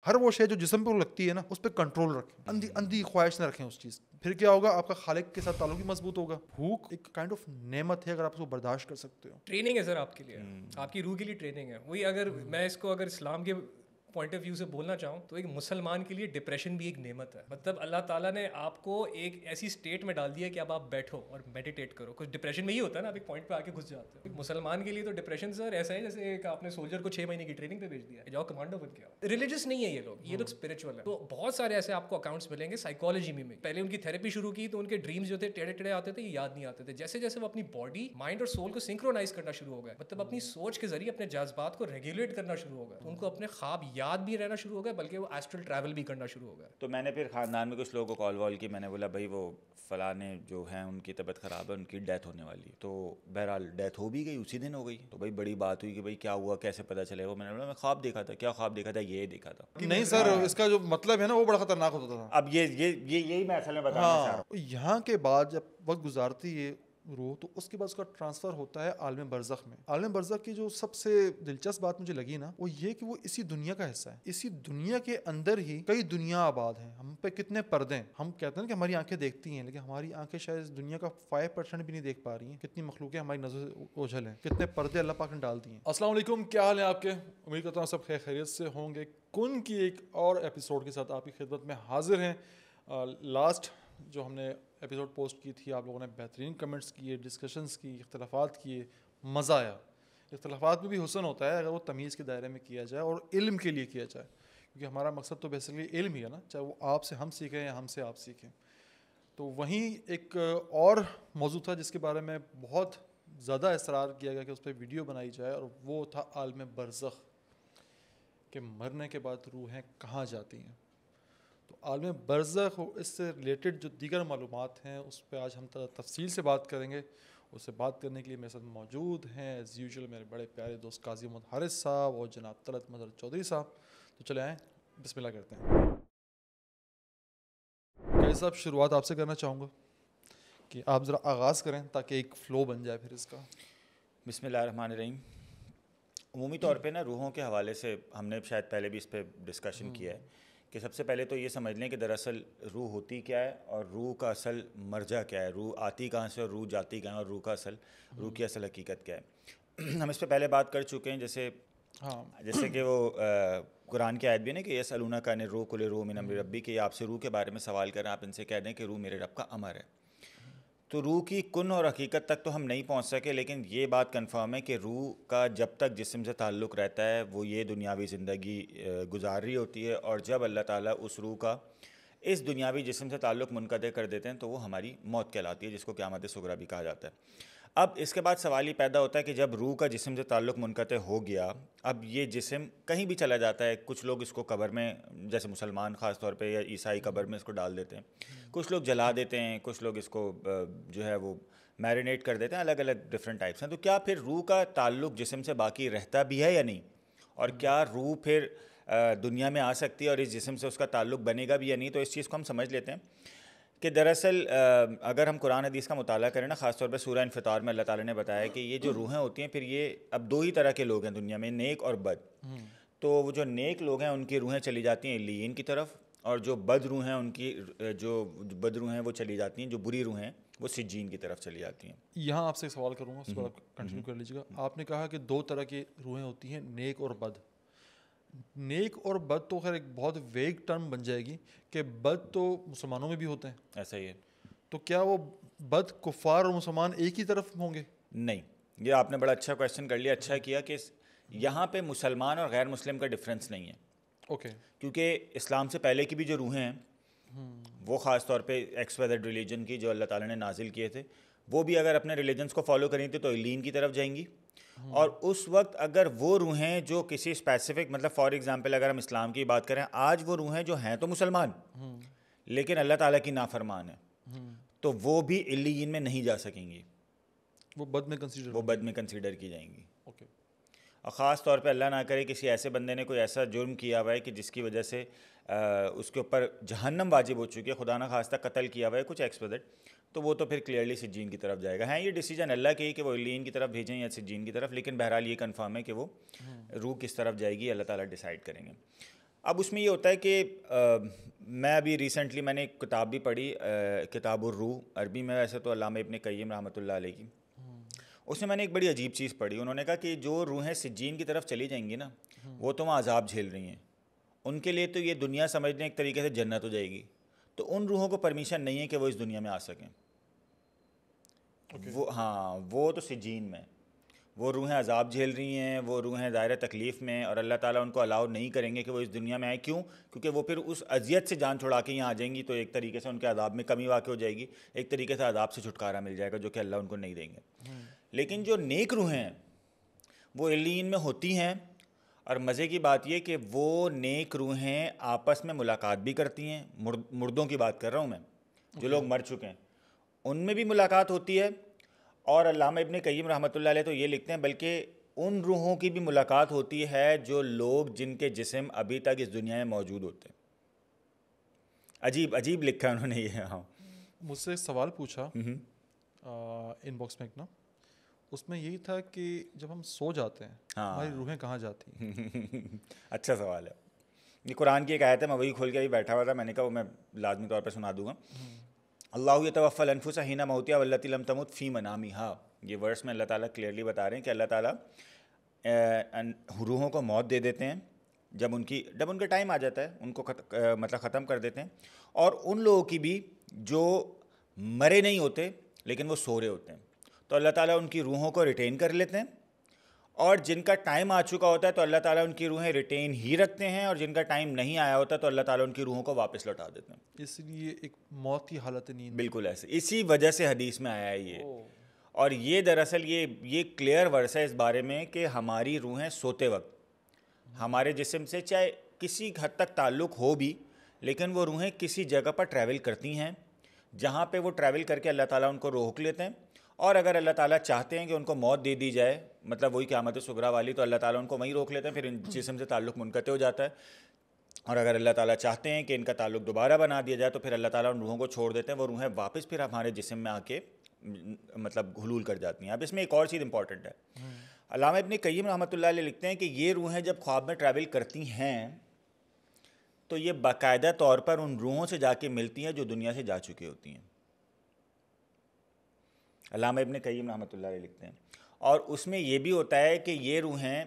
ہر وہ شے جو جسم پہ لگتی ہے نا اس پہ کنٹرول رکھیں, اندھی خواہش نہ رکھیں اس چیز. پھر کیا ہوگا, آپ کا خالق کے ساتھ تعلق بھی مضبوط ہوگا. بھوک ایک کائنڈ آف نعمت ہے اگر آپ اس کو برداشت کر سکتے ہو. ٹریننگ ہے سر آپ کے لیے, آپ کی روح کے لیے ٹریننگ ہے. وہی اگر میں اس کو اگر اسلام کے پوائنٹ آف ویو سے بولنا چاہوں تو ایک مسلمان کے لیے ڈپریشن بھی ایک نعمت ہے. مطلب اللہ تعالیٰ نے آپ کو ایک ایسی اسٹیٹ میں ڈال دیا کہ اب آپ بیٹھو اور میڈیٹیٹ کرو. کچھ ڈپریشن میں ہی ہوتا ہے نا, آپ ایک پوائنٹ پہ آ کے گھس جاتے ہیں. ایک مسلمان کے لیے تو ڈپریشن سر ایسا ہے جیسے ایک آپ نے سولجر کو 6 مہینے کی ٹریننگ پہ بھیج دیا, جاؤ کمانڈو بن کے آؤ. ریلیجس نہیں ہے یہ لوگ اسپرچل ہے. تو بہت سارے ایسے آپ کو اکاؤنٹس ملیں گے سائیکالوجی میں. پہلے ان کی تھیراپی شروع کی تو ان کے ڈریمز جو تھے ٹیڑے ٹیڑے آتے تھے, یہ یاد نہیں آتے تھے. جیسے جیسے وہ اپنی باڈی مائنڈ اور سول کو سنکرونائز کرنا شروع ہو گئے, مطلب اپنی سوچ کے ذریعے اپنے جذبات کو ریگولیٹ کرنا شروع ہو گئے, تو ان کو اپنے خواب یاد بھی رہنا شروع ہو گئے, بلکہ وہ ایسٹرل ٹریول بھی کرنا شروع ہو گیا. تو میں نے پھر خاندان میں کچھ لوگوں کو کال وال کی, میں نے بولا بھائی وہ فلانے جو ہیں ان کی طبیعت خراب ہے, ان کی ڈیتھ ہونے والی ہے. تو بہرحال ڈیتھ ہو بھی گئی, اسی دن ہو گئی. تو بھائی بڑی بات ہوئی کہ بھائی کیا ہوا, کیسے پتہ چلے گا. میں نے بولا میں خواب دیکھا تھا. کیا خواب دیکھا تھا؟ یہ دیکھا تھا. نہیں سر, اس کا جو مطلب ہے نا وہ بڑا خطرناک ہوتا تھا. اب یہی میں اصل میں بتانا چاہ رہا ہوں. یہاں کے بعد جب وقت گزارتی ہے روح, تو اس کے بعد اس کا ٹرانسفر ہوتا ہے عالم برزخ میں. عالم برزخ کی جو سب سے دلچسپ بات مجھے لگی نا, وہ یہ کہ وہ اسی دنیا کا حصہ ہے. اسی دنیا کے اندر ہی کئی دنیا آباد ہیں. ہم پہ کتنے پردے ہیں. ہم کہتے ہیں کہ ہماری آنکھیں دیکھتی ہیں, لیکن ہماری آنکھیں شاید اس دنیا کا 5% بھی نہیں دیکھ پا رہی ہیں. کتنی مخلوقیں ہماری نظر سے اوجھل ہیں, کتنے پردے اللہ پاک نے ڈال دیے ہیں. السلام علیکم, کیا حال ہے آپ کے؟ امید کرتا ہوں سب خیر خیریت سے ہوں گے. کن کی ایک اور ایپیسوڈ کے ساتھ آپ کی خدمت میں حاضر ہیں. لاسٹ جو ہم نے ایپیسوڈ پوسٹ کی تھی, آپ لوگوں نے بہترین کمنٹس کیے, ڈسکشنز کی, اختلافات کیے, مزہ آیا. اختلافات میں بھی حسن ہوتا ہے اگر وہ تمیز کے دائرے میں کیا جائے اور علم کے لیے کیا جائے, کیونکہ ہمارا مقصد تو بیسیکلی علم ہی ہے نا, چاہے وہ آپ سے ہم سیکھیں یا ہم سے آپ سیکھیں. تو وہیں ایک اور موضوع تھا جس کے بارے میں بہت زیادہ اصرار کیا گیا کہ اس پہ ویڈیو بنائی جائے, اور وہ تھا عالم برزخ, کہ مرنے کے بعد روحیں کہاں جاتی ہیں. تو عالم برزخ اس سے ریلیٹڈ جو دیگر معلومات ہیں اس پہ آج ہم تفصیل سے بات کریں گے. اس سے بات کرنے کے لیے میرے ساتھ موجود ہیں ایز یوزول میرے بڑے پیارے دوست قاضی محمد حارث صاحب اور جناب طلعت مظہر چودھری صاحب. تو چلے آئیں, بسم اللہ کرتے ہیں. قاضی صاحب, شروعات آپ سے کرنا چاہوں گا کہ آپ ذرا آغاز کریں تاکہ ایک فلو بن جائے پھر اس کا. بسم اللہ الرحمن الرحیم. عمومی طور پہ نا روحوں کے حوالے سے ہم نے شاید پہلے بھی اس پہ ڈسکشن کیا ہے کہ سب سے پہلے تو یہ سمجھ لیں کہ دراصل روح ہوتی کیا ہے اور روح کا اصل مرجع کیا ہے, روح آتی کہاں سے اور روح جاتی کہاں, اور روح کی اصل حقیقت کیا ہے. ہم اس پہ پہلے بات کر چکے ہیں, جیسے کہ وہ قرآن کی آیت بھی ہے نا کہ یسألونک عن الروح قل الروح من امر ربی, کہ آپ سے روح کے بارے میں سوال کریں, آپ ان سے کہہ دیں کہ روح میرے رب کا امر ہے. تو روح کی کن اور حقیقت تک تو ہم نہیں پہنچ سکے, لیکن یہ بات کنفرم ہے کہ روح کا جب تک جسم سے تعلق رہتا ہے وہ یہ دنیاوی زندگی گزار رہی ہوتی ہے, اور جب اللہ تعالیٰ اس روح کا اس دنیاوی جسم سے تعلق منقطع کر دیتے ہیں تو وہ ہماری موت کہلاتی ہے, جس کو قیامت صغریٰ بھی کہا جاتا ہے. اب اس کے بعد سوال یہ پیدا ہوتا ہے کہ جب روح کا جسم سے تعلق منقطع ہو گیا, اب یہ جسم کہیں بھی چلا جاتا ہے. کچھ لوگ اس کو قبر میں, جیسے مسلمان خاص طور پہ, یا عیسائی قبر میں اس کو ڈال دیتے ہیں, کچھ لوگ جلا دیتے ہیں, کچھ لوگ اس کو جو ہے وہ میرینیٹ کر دیتے ہیں, الگ الگ ڈفرینٹ ٹائپس ہیں. تو کیا پھر روح کا تعلق جسم سے باقی رہتا بھی ہے یا نہیں, اور کیا روح پھر دنیا میں آ سکتی ہے اور اس جسم سے اس کا تعلق بنے گا بھی یا نہیں. تو اس چیز کو ہم سمجھ لیتے ہیں کہ دراصل اگر ہم قرآن حدیث کا مطالعہ کریں نا, خاص طور پہ سورہ انفطار میں اللہ تعالیٰ نے بتایا کہ یہ جو روحیں ہوتی ہیں, پھر یہ اب 2 ہی طرح کے لوگ ہیں دنیا میں, نیک اور بد. تو وہ جو نیک لوگ ہیں ان کی روحیں چلی جاتی ہیں علیین کی طرف, اور جو بد روح ہیں ان کی جو بد روح ہیں وہ چلی جاتی ہیں, جو بری روح ہیں وہ سجین کی طرف چلی جاتی ہیں. یہاں آپ سے ایک سوال کروں گا, اس پر آپ کنٹینیو کر لیجیے گا. آپ نے کہا کہ 2 طرح کی روحیں ہوتی ہیں, نیک اور بد. نیک اور بد تو خیر ایک بہت ویگ ٹرم بن جائے گی کہ بد تو مسلمانوں میں بھی ہوتے ہیں. ایسا ہی ہے. تو کیا وہ بد کفار اور مسلمان ایک ہی طرف ہوں گے؟ نہیں, یہ آپ نے بڑا اچھا کویشچن کر لیا. اچھا کیا کہ یہاں پہ مسلمان اور غیر مسلم کا ڈفرینس نہیں ہے. اوکے. کیونکہ اسلام سے پہلے کی بھی جو روحیں ہیں وہ خاص طور پہ ایکس ویدر ریلیجن کی جو اللہ تعالیٰ نے نازل کیے تھے, وہ بھی اگر اپنے ریلیجنس کو فالو کریں تھے تو علیین کی طرف جائیں گی. اور اس وقت اگر وہ روحیں جو کسی اسپیسیفک, مطلب فار ایگزامپل اگر ہم اسلام کی بات کریں, آج وہ روحیں جو ہیں تو مسلمان لیکن اللہ تعالیٰ کی نافرمان ہیں, تو وہ بھی علیین میں نہیں جا سکیں گی, وہ بد میں کنسیڈر کی جائیں گی. اوکے. اور خاص طور پہ اللہ نہ کرے کسی ایسے بندے نے کوئی ایسا جرم کیا ہوا ہے کہ جس کی وجہ سے اس کے اوپر جہنم واجب ہو چکی ہے, خدا نہ خواستہ قتل کیا ہوا ہے کچھ ایکسپیکٹ, تو وہ تو پھر کلیئرلی سجین کی طرف جائے گا. ہیں یہ ڈیسیجن اللہ کے ہی کہ وہ علیین کی طرف بھیجیں یا سجین کی طرف, لیکن بہرحال یہ کنفرم ہے کہ وہ روح کس طرف جائے گی اللہ تعالیٰ ڈیسائیڈ کریں گے. اب اس میں یہ ہوتا ہے کہ میں ابھی ریسنٹلی میں نے ایک کتاب بھی پڑھی کتاب الروح عربی میں ویسے تو علامہ ابن قیم رحمۃ اللہ علیہ کی. اس میں نے ایک بڑی عجیب چیز پڑھی. انہوں نے کہا کہ جو روحیں سجین کی طرف چلی جائیں گی نا وہ تو وہاں عذاب جھیل رہی ہیں, ان کے لیے تو یہ دنیا سمجھنے ایک طریقے سے جنت ہو جائے گی, تو ان روحوں کو پرمیشن نہیں ہے کہ وہ اس دنیا میں آ سکیں. وہ ہاں وہ تو سجین میں, وہ روحیں عذاب جھیل رہی ہیں, وہ روحیں ظاہر تکلیف میں, اور اللہ تعالیٰ ان کو الاؤ نہیں کریں گے کہ وہ اس دنیا میں آئیں. کیوں؟ کیونکہ وہ پھر اس اذیت سے جان چھڑا کے یہاں آ جائیں گی, تو ایک طریقے سے ان کے عذاب میں کمی واقع ہو جائے گی, ایک طریقے سے عذاب سے چھٹکارا مل جائے گا جو کہ اللہ ان کو نہیں دیں گے. لیکن جو نیک روحیں ہیں وہ علیین میں ہوتی ہیں, اور مزے کی بات یہ کہ وہ نیک روحیں آپس میں ملاقات بھی کرتی ہیں. مردوں کی بات کر رہا ہوں میں, جو لوگ مر چکے ہیں ان میں بھی ملاقات ہوتی ہے. اور علامہ ابن قیم رحمۃ اللہ علیہ تو یہ لکھتے ہیں بلکہ ان روحوں کی بھی ملاقات ہوتی ہے جو لوگ جن کے جسم ابھی تک اس دنیا میں موجود ہوتے ہیں. عجیب عجیب لکھا انہوں نے یہ. ہاں مجھ سے ایک سوال پوچھا ان باکس میں ایک نا, اس میں یہی تھا کہ جب ہم سو جاتے ہیں ہماری روحیں کہاں جاتی ہیں؟ اچھا سوال ہے. یہ قرآن کی ایک آیت ہے, میں وہی کھول کے ابھی بیٹھا ہوا تھا, میں نے کہا وہ میں لازمی طور پہ سنا دوں گا. اللہ یتوفی الانفس حین موتها واللتی لم تمت فی منامها. یہ ورس میں اللہ تعالیٰ کلیئرلی بتا رہے ہیں کہ اللہ تعالیٰ روحوں کو موت دے دیتے ہیں جب ان کا ٹائم آ جاتا ہے, ان کو مطلب ختم کر دیتے ہیں. اور ان لوگوں کی بھی جو مرے نہیں ہوتے لیکن وہ سو رہے ہوتے ہیں, تو اللہ تعالیٰ ان کی روحوں کو ریٹین کر لیتے ہیں, اور جن کا ٹائم آ چکا ہوتا ہے تو اللہ تعالیٰ ان کی روحیں ریٹین ہی رکھتے ہیں, اور جن کا ٹائم نہیں آیا ہوتا تو اللہ تعالیٰ ان کی روحوں کو واپس لوٹا دیتے ہیں. اس لیے ایک موت کی حالت نیند. بالکل ایسے, اسی وجہ سے حدیث میں آیا ہے یہ. اور یہ دراصل یہ کلیئر ورس ہے اس بارے میں کہ ہماری روحیں سوتے وقت ہمارے جسم سے چاہے کسی حد تک تعلق ہو بھی, لیکن وہ روحیں کسی جگہ پر ٹریول کرتی ہیں جہاں پہ وہ ٹریول کر کے اللہ تعالیٰ ان کو روک لیتے ہیں. اور اگر اللہ تعالیٰ چاہتے ہیں کہ ان کو موت دے دی جائے, مطلب وہی قیامت صغریٰ والی, تو اللہ تعالیٰ ان کو وہیں روک لیتے ہیں, پھر ان جسم سے تعلق منقطع ہو جاتا ہے. اور اگر اللہ تعالیٰ چاہتے ہیں کہ ان کا تعلق دوبارہ بنا دیا جائے تو پھر اللہ تعالیٰ ان روحوں کو چھوڑ دیتے ہیں, وہ روحیں واپس پھر ہمارے جسم میں آ کے مطلب حلول کر جاتی ہیں. اب اس میں ایک اور چیز امپورٹنٹ ہے. علامہ ابن قیم رحمۃ اللہ علیہ لکھتے ہیں کہ یہ روحیں جب خواب میں ٹریول کرتی ہیں تو یہ باقاعدہ طور پر ان روحوں سے جا کے ملتی ہیں جو دنیا سے جا چکی ہوتی ہیں. علامہ ابن قیم رحمۃ اللہ علیہ لکھتے ہیں. اور اس میں یہ بھی ہوتا ہے کہ یہ روحیں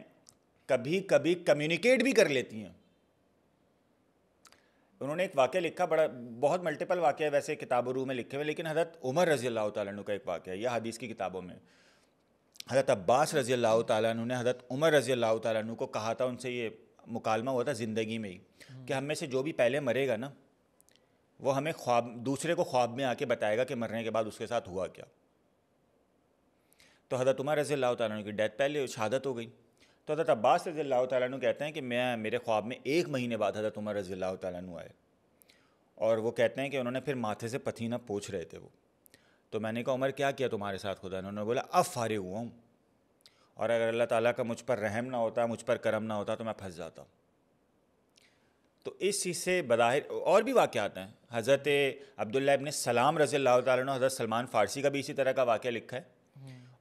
کبھی کبھی کمیونیکیٹ بھی کر لیتی ہیں. انہوں نے ایک واقعہ لکھا, بہت ملٹیپل واقعہ ہے ویسے کتاب الروح میں لکھے ہوئے, لیکن حضرت عمر رضی اللہ تعالیٰ عنہ کا ایک واقعہ ہے, یہ حدیث کی کتابوں میں. حضرت عباس رضی اللہ تعالیٰ عنہ نے حضرت عمر رضی اللہ تعالیٰ عنہ کو کہا تھا, ان سے یہ مکالمہ ہوا تھا زندگی میں ہی, کہ ہم میں سے جو بھی پہلے مرے گا نا وہ ہمیں دوسرے کو خواب میں آ کے بتائے گا کہ مرنے کے بعد اس کے ساتھ ہوا کیا. تو حضرت عمر رضی اللہ تعالیٰ عنہ کی ڈیتھ پہلے شہادت ہو گئی. تو حضرت عباس رضی اللہ تعالیٰ عنہ کہتے ہیں کہ میرے خواب میں 1 مہینے بعد حضرت عمر رضی اللہ تعالیٰ عنہ آئے, اور وہ کہتے ہیں کہ انہوں نے پھر ماتھے سے پسینہ پوچھ رہے تھے وہ. تو میں نے کہا عمر کیا کیا تمہارے ساتھ خدا نے؟ انہوں نے بولا اب فارغ ہوا ہوں, اور اگر اللہ تعالیٰ کا مجھ پر رحم نہ ہوتا, مجھ پر کرم نہ ہوتا تو میں پھنس جاتا. تو اس چیز سے بظاہر اور بھی واقعات ہیں. حضرت عبداللہ ابن سلام رضی اللہ تعالیٰ عنہ, حضرت سلمان فارسی کا بھی اسی طرح کا واقعہ لکھا ہے,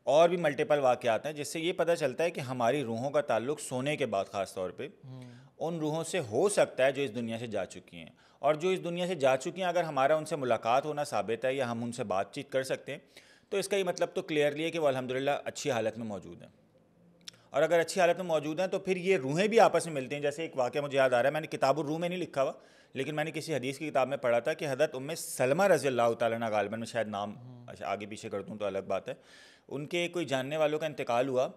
اور بھی ملٹیپل واقعات ہیں, جس سے یہ پتہ چلتا ہے کہ ہماری روحوں کا تعلق سونے کے بعد خاص طور پہ ان روحوں سے ہو سکتا ہے جو اس دنیا سے جا چکی ہیں. اور جو اس دنیا سے جا چکی ہیں اگر ہمارا ان سے ملاقات ہونا ثابت ہے یا ہم ان سے بات چیت کر سکتے ہیں تو اس کا یہ مطلب تو کلیئرلی ہے کہ وہ الحمدللہ اچھی حالت میں موجود ہیں. اور اگر اچھی حالت میں موجود ہیں تو پھر یہ روحیں بھی آپس میں ملتی ہیں. جیسے ایک واقعہ مجھے یاد آ رہا ہے, میں نے کتاب الروح میں نہیں لکھا ہوا, لیکن میں نے کسی حدیث کی کتاب میں پڑھا تھا کہ حضرت سلمہ رضی اللہ تعالیٰ عنہ, غالباً میں شاید نام آگے پیچھے کر دوں تو الگ بات ہے, ان کے کوئی جاننے والوں کا انتقال ہوا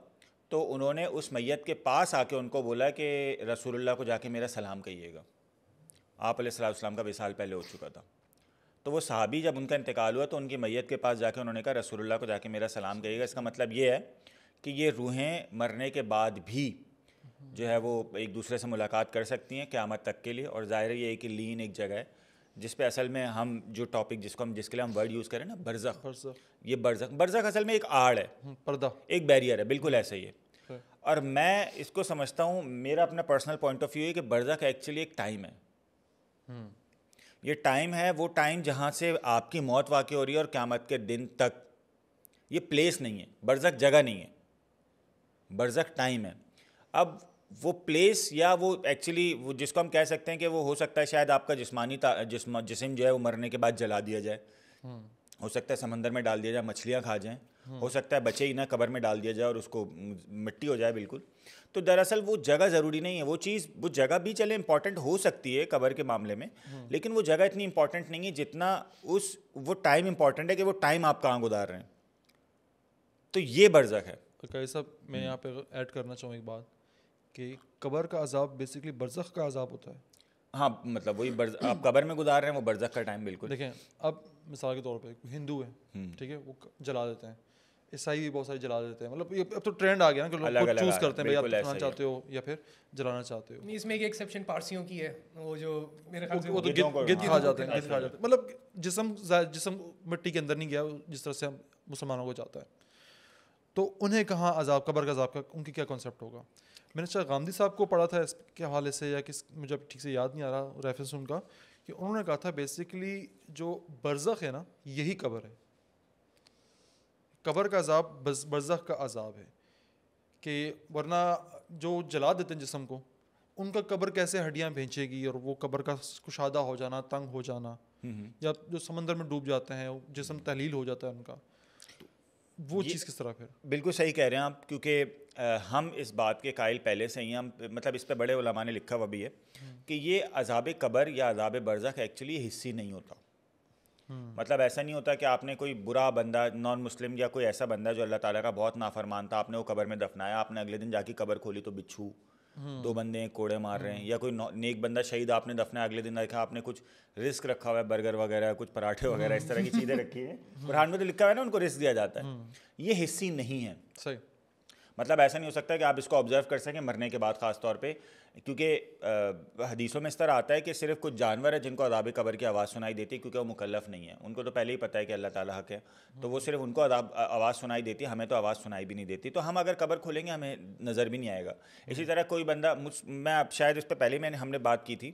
تو انہوں نے اس میت کے پاس آ کے ان کو بولا کہ رسول اللہ کو جا کے میرا سلام کہیے گا. آپ علیہ السلام کا وصال پہلے ہو چکا تھا. تو وہ صحابی جب ان کا انتقال ہوا تو ان کی میت کے پاس جا کے انہوں نے کہا رسول اللہ کو جا کے میرا سلام کہیے گا. اس کا مطلب یہ ہے کہ یہ روحیں مرنے کے بعد بھی جو ہے وہ ایک دوسرے سے ملاقات کر سکتی ہیں قیامت تک کے لیے. اور ظاہر یہ ہے کہ لین ایک جگہ ہے جس پہ اصل میں ہم جو ٹاپک جس کے لیے ہم ورڈ یوز کریں نا, برزخ, یہ برزخ اصل میں ایک آڑ ہے, پردہ, ایک بیریئر ہے, بالکل ایسا ہی ہے. اور میں اس کو سمجھتا ہوں, میرا اپنا پرسنل پوائنٹ آف ویو ہے کہ برزخ ایکچولی ایک ٹائم ہے. یہ ٹائم ہے وہ ٹائم جہاں سے آپ کی موت واقع ہو رہی ہے اور قیامت کے دن تک. یہ پلیس نہیں ہے, برزخ جگہ نہیں ہے, برزخ ٹائم ہے. اب وہ پلیس یا وہ ایکچولی وہ جس کو ہم کہہ سکتے ہیں کہ وہ ہو سکتا ہے شاید آپ کا جسمانی جسم جو ہے وہ مرنے کے بعد جلا دیا جائے, ہو سکتا ہے سمندر میں ڈال دیا جائے, مچھلیاں کھا جائیں, ہو سکتا ہے بچے ہی نہ قبر میں ڈال دیا جائے اور اس کو مٹی ہو جائے بالکل. تو دراصل وہ جگہ ضروری نہیں ہے, وہ چیز وہ جگہ بھی چلے امپورٹنٹ ہو سکتی ہے قبر کے معاملے میں, لیکن وہ جگہ اتنی امپورٹنٹ نہیں ہے جتنا وہ ٹائم امپورٹنٹ ہے کہ وہ ٹائم آپ کہاں گزار رہے ہیں. تو یہ برزخ ہے. قاری صاحب میں یہاں پہ ایڈ کرنا چاہوں ایک بات کہ قبر کا عذاب بیسکلی برزخ کا عذاب ہوتا ہے. ہاں مطلب وہی آپ قبر میں گزار رہے ہیں وہ برزخ کا ٹائم بالکل. دیکھیں اب مثال کے طور پہ ہندو ہے, ٹھیک ہے, وہ جلا دیتے ہیں, عیسائی بھی بہت سارے جلا دیتے ہیں, مطلب یہ اب تو ٹرینڈ آ گیا نا کہ لوگ خود چوز کرتے ہیں بھائی آپ دفنانا چاہتے ہو یا پھر جلانا چاہتے ہو. اس میں ایک ایکسیپشن پارسیوں کی ہے, وہ جو میرے خیال سے وہ تو گد کھا جاتے ہیں, گد کھا جاتے ہیں, مطلب جسم مٹی کے اندر نہیں گیا جس طرح سے ہم مسلمانوں کو جاتا ہے. تو انہیں کہاں عذاب, قبر کا عذاب کا ان کی کیا کانسیپٹ ہوگا. میں نے شاید غامدی صاحب کو پڑھا تھا اس کے حوالے سے یا کس, مجھے ٹھیک سے یاد نہیں آ رہا ریفرنس ان کا, کہ انہوں نے کہا تھا بیسیکلی جو برزخ ہے نا یہی قبر ہے. قبر کا عذاب برزخ کا عذاب ہے, کہ ورنہ جو جلا دیتے ہیں جسم کو ان کا قبر کیسے ہڈیاں بھینچے گی, اور وہ قبر کا کشادہ ہو جانا, تنگ ہو جانا, یا جو سمندر میں ڈوب جاتے ہیں جسم تحلیل ہو جاتا ہے ان کا, وہ چیز کس طرح پھر. بالکل صحیح کہہ رہے ہیں آپ, کیونکہ ہم اس بات کے قائل پہلے سے ہی, ہم مطلب اس پہ بڑے علماء نے لکھا ہوا بھی ہے کہ یہ عذاب قبر یا عذاب برزخ ایکچولی حصی نہیں ہوتا. مطلب ایسا نہیں ہوتا کہ آپ نے کوئی برا بندہ نان مسلم یا کوئی ایسا بندہ جو اللہ تعالیٰ کا بہت نافرمان تھا, آپ نے وہ قبر میں دفنایا, آپ نے اگلے دن جا کے قبر کھولی تو بچھو 2 بندے ایک کوڑے مار رہے ہیں, یا کوئی نیک بندہ شہید آپ نے دفنایا, اگلے دن دیکھا آپ نے کچھ رزق رکھا ہوا ہے, برگر وغیرہ, کچھ پراٹھے وغیرہ, اس طرح کی چیزیں رکھی ہیں, قرآن میں تو لکھا ہوا ہے نا ان کو رزق دیا جاتا ہے. یہ حصی نہیں ہے. صحیح. مطلب ایسا نہیں ہو سکتا کہ آپ اس کو آبزرو کر سکیں مرنے کے بعد, خاص طور پہ کیونکہ حدیثوں میں اس طرح آتا ہے کہ صرف کچھ جانور ہیں جن کو عذاب قبر کی آواز سنائی دیتی ہے, کیونکہ وہ مکلف نہیں ہے, ان کو تو پہلے ہی پتہ ہے کہ اللہ تعالیٰ حق ہے, تو وہ صرف ان کو آواز سنائی دیتی ہے, ہمیں تو آواز سنائی بھی نہیں دیتی. تو ہم اگر قبر کھولیں گے ہمیں نظر بھی نہیں آئے گا. اسی طرح کوئی بندہ, میں اب شاید اس پہ پہلے ہم نے بات کی تھی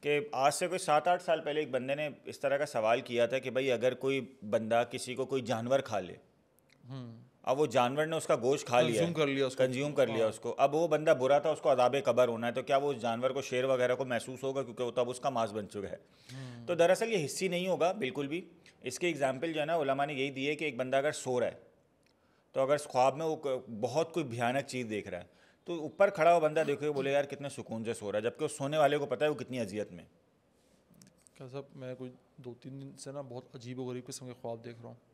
کہ آج سے کوئی 7-8 سال پہلے ایک بندے نے اس طرح کا سوال کیا تھا کہ بھائی اگر کوئی بندہ کسی کو کوئی جانور کھا لے, اب وہ جانور نے اس کا گوشت کھا لیا, کنزیوم کر لیا اس کو, اب وہ بندہ برا تھا, اس کو عذاب قبر ہونا ہے, تو کیا وہ اس جانور کو, شیر وغیرہ کو محسوس ہوگا, کیونکہ وہ تب اس کا ماس بن چکا ہے. تو دراصل یہ حصی نہیں ہوگا بالکل بھی. اس کے ایگزامپل جو ہے نا علماء نے یہی دی ہے کہ ایک بندہ اگر سو رہا ہے, تو اگر خواب میں وہ بہت کوئی بھیانک چیز دیکھ رہا ہے, تو اوپر کھڑا ہوا بندہ دیکھے بولے یار کتنے سکون سے سو رہا ہے, جبکہ اس سونے والے کو پتہ ہے وہ کتنی اذیت میں. صاحب میں کوئی 2-3 دن سے نا بہت عجیب و غریب قسم کے خواب دیکھ رہا ہوں,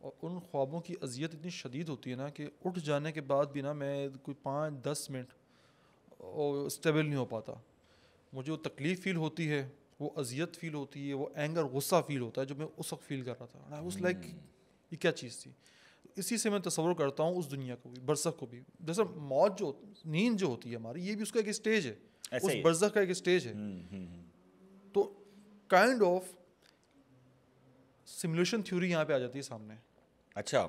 اور ان خوابوں کی اذیت اتنی شدید ہوتی ہے نا کہ اٹھ جانے کے بعد بھی نا میں کوئی 5-10 منٹ اسٹیبل نہیں ہو پاتا. مجھے وہ تکلیف فیل ہوتی ہے, وہ اذیت فیل ہوتی ہے, وہ اینگر, غصہ فیل ہوتا ہے جو میں اس وقت فیل کر رہا تھا. اس لائک یہ کیا چیز تھی. اسی سے میں تصور کرتا ہوں اس دنیا کو بھی, برزخ کو بھی. جیسے موت جو نیند جو ہوتی ہے ہماری, یہ بھی اس کا ایک اسٹیج ہے, اس برزخ کا ایک اسٹیج ہے. تو کائنڈ آف سمولیشن تھیوری یہاں پہ آ جاتی ہے سامنے. اچھا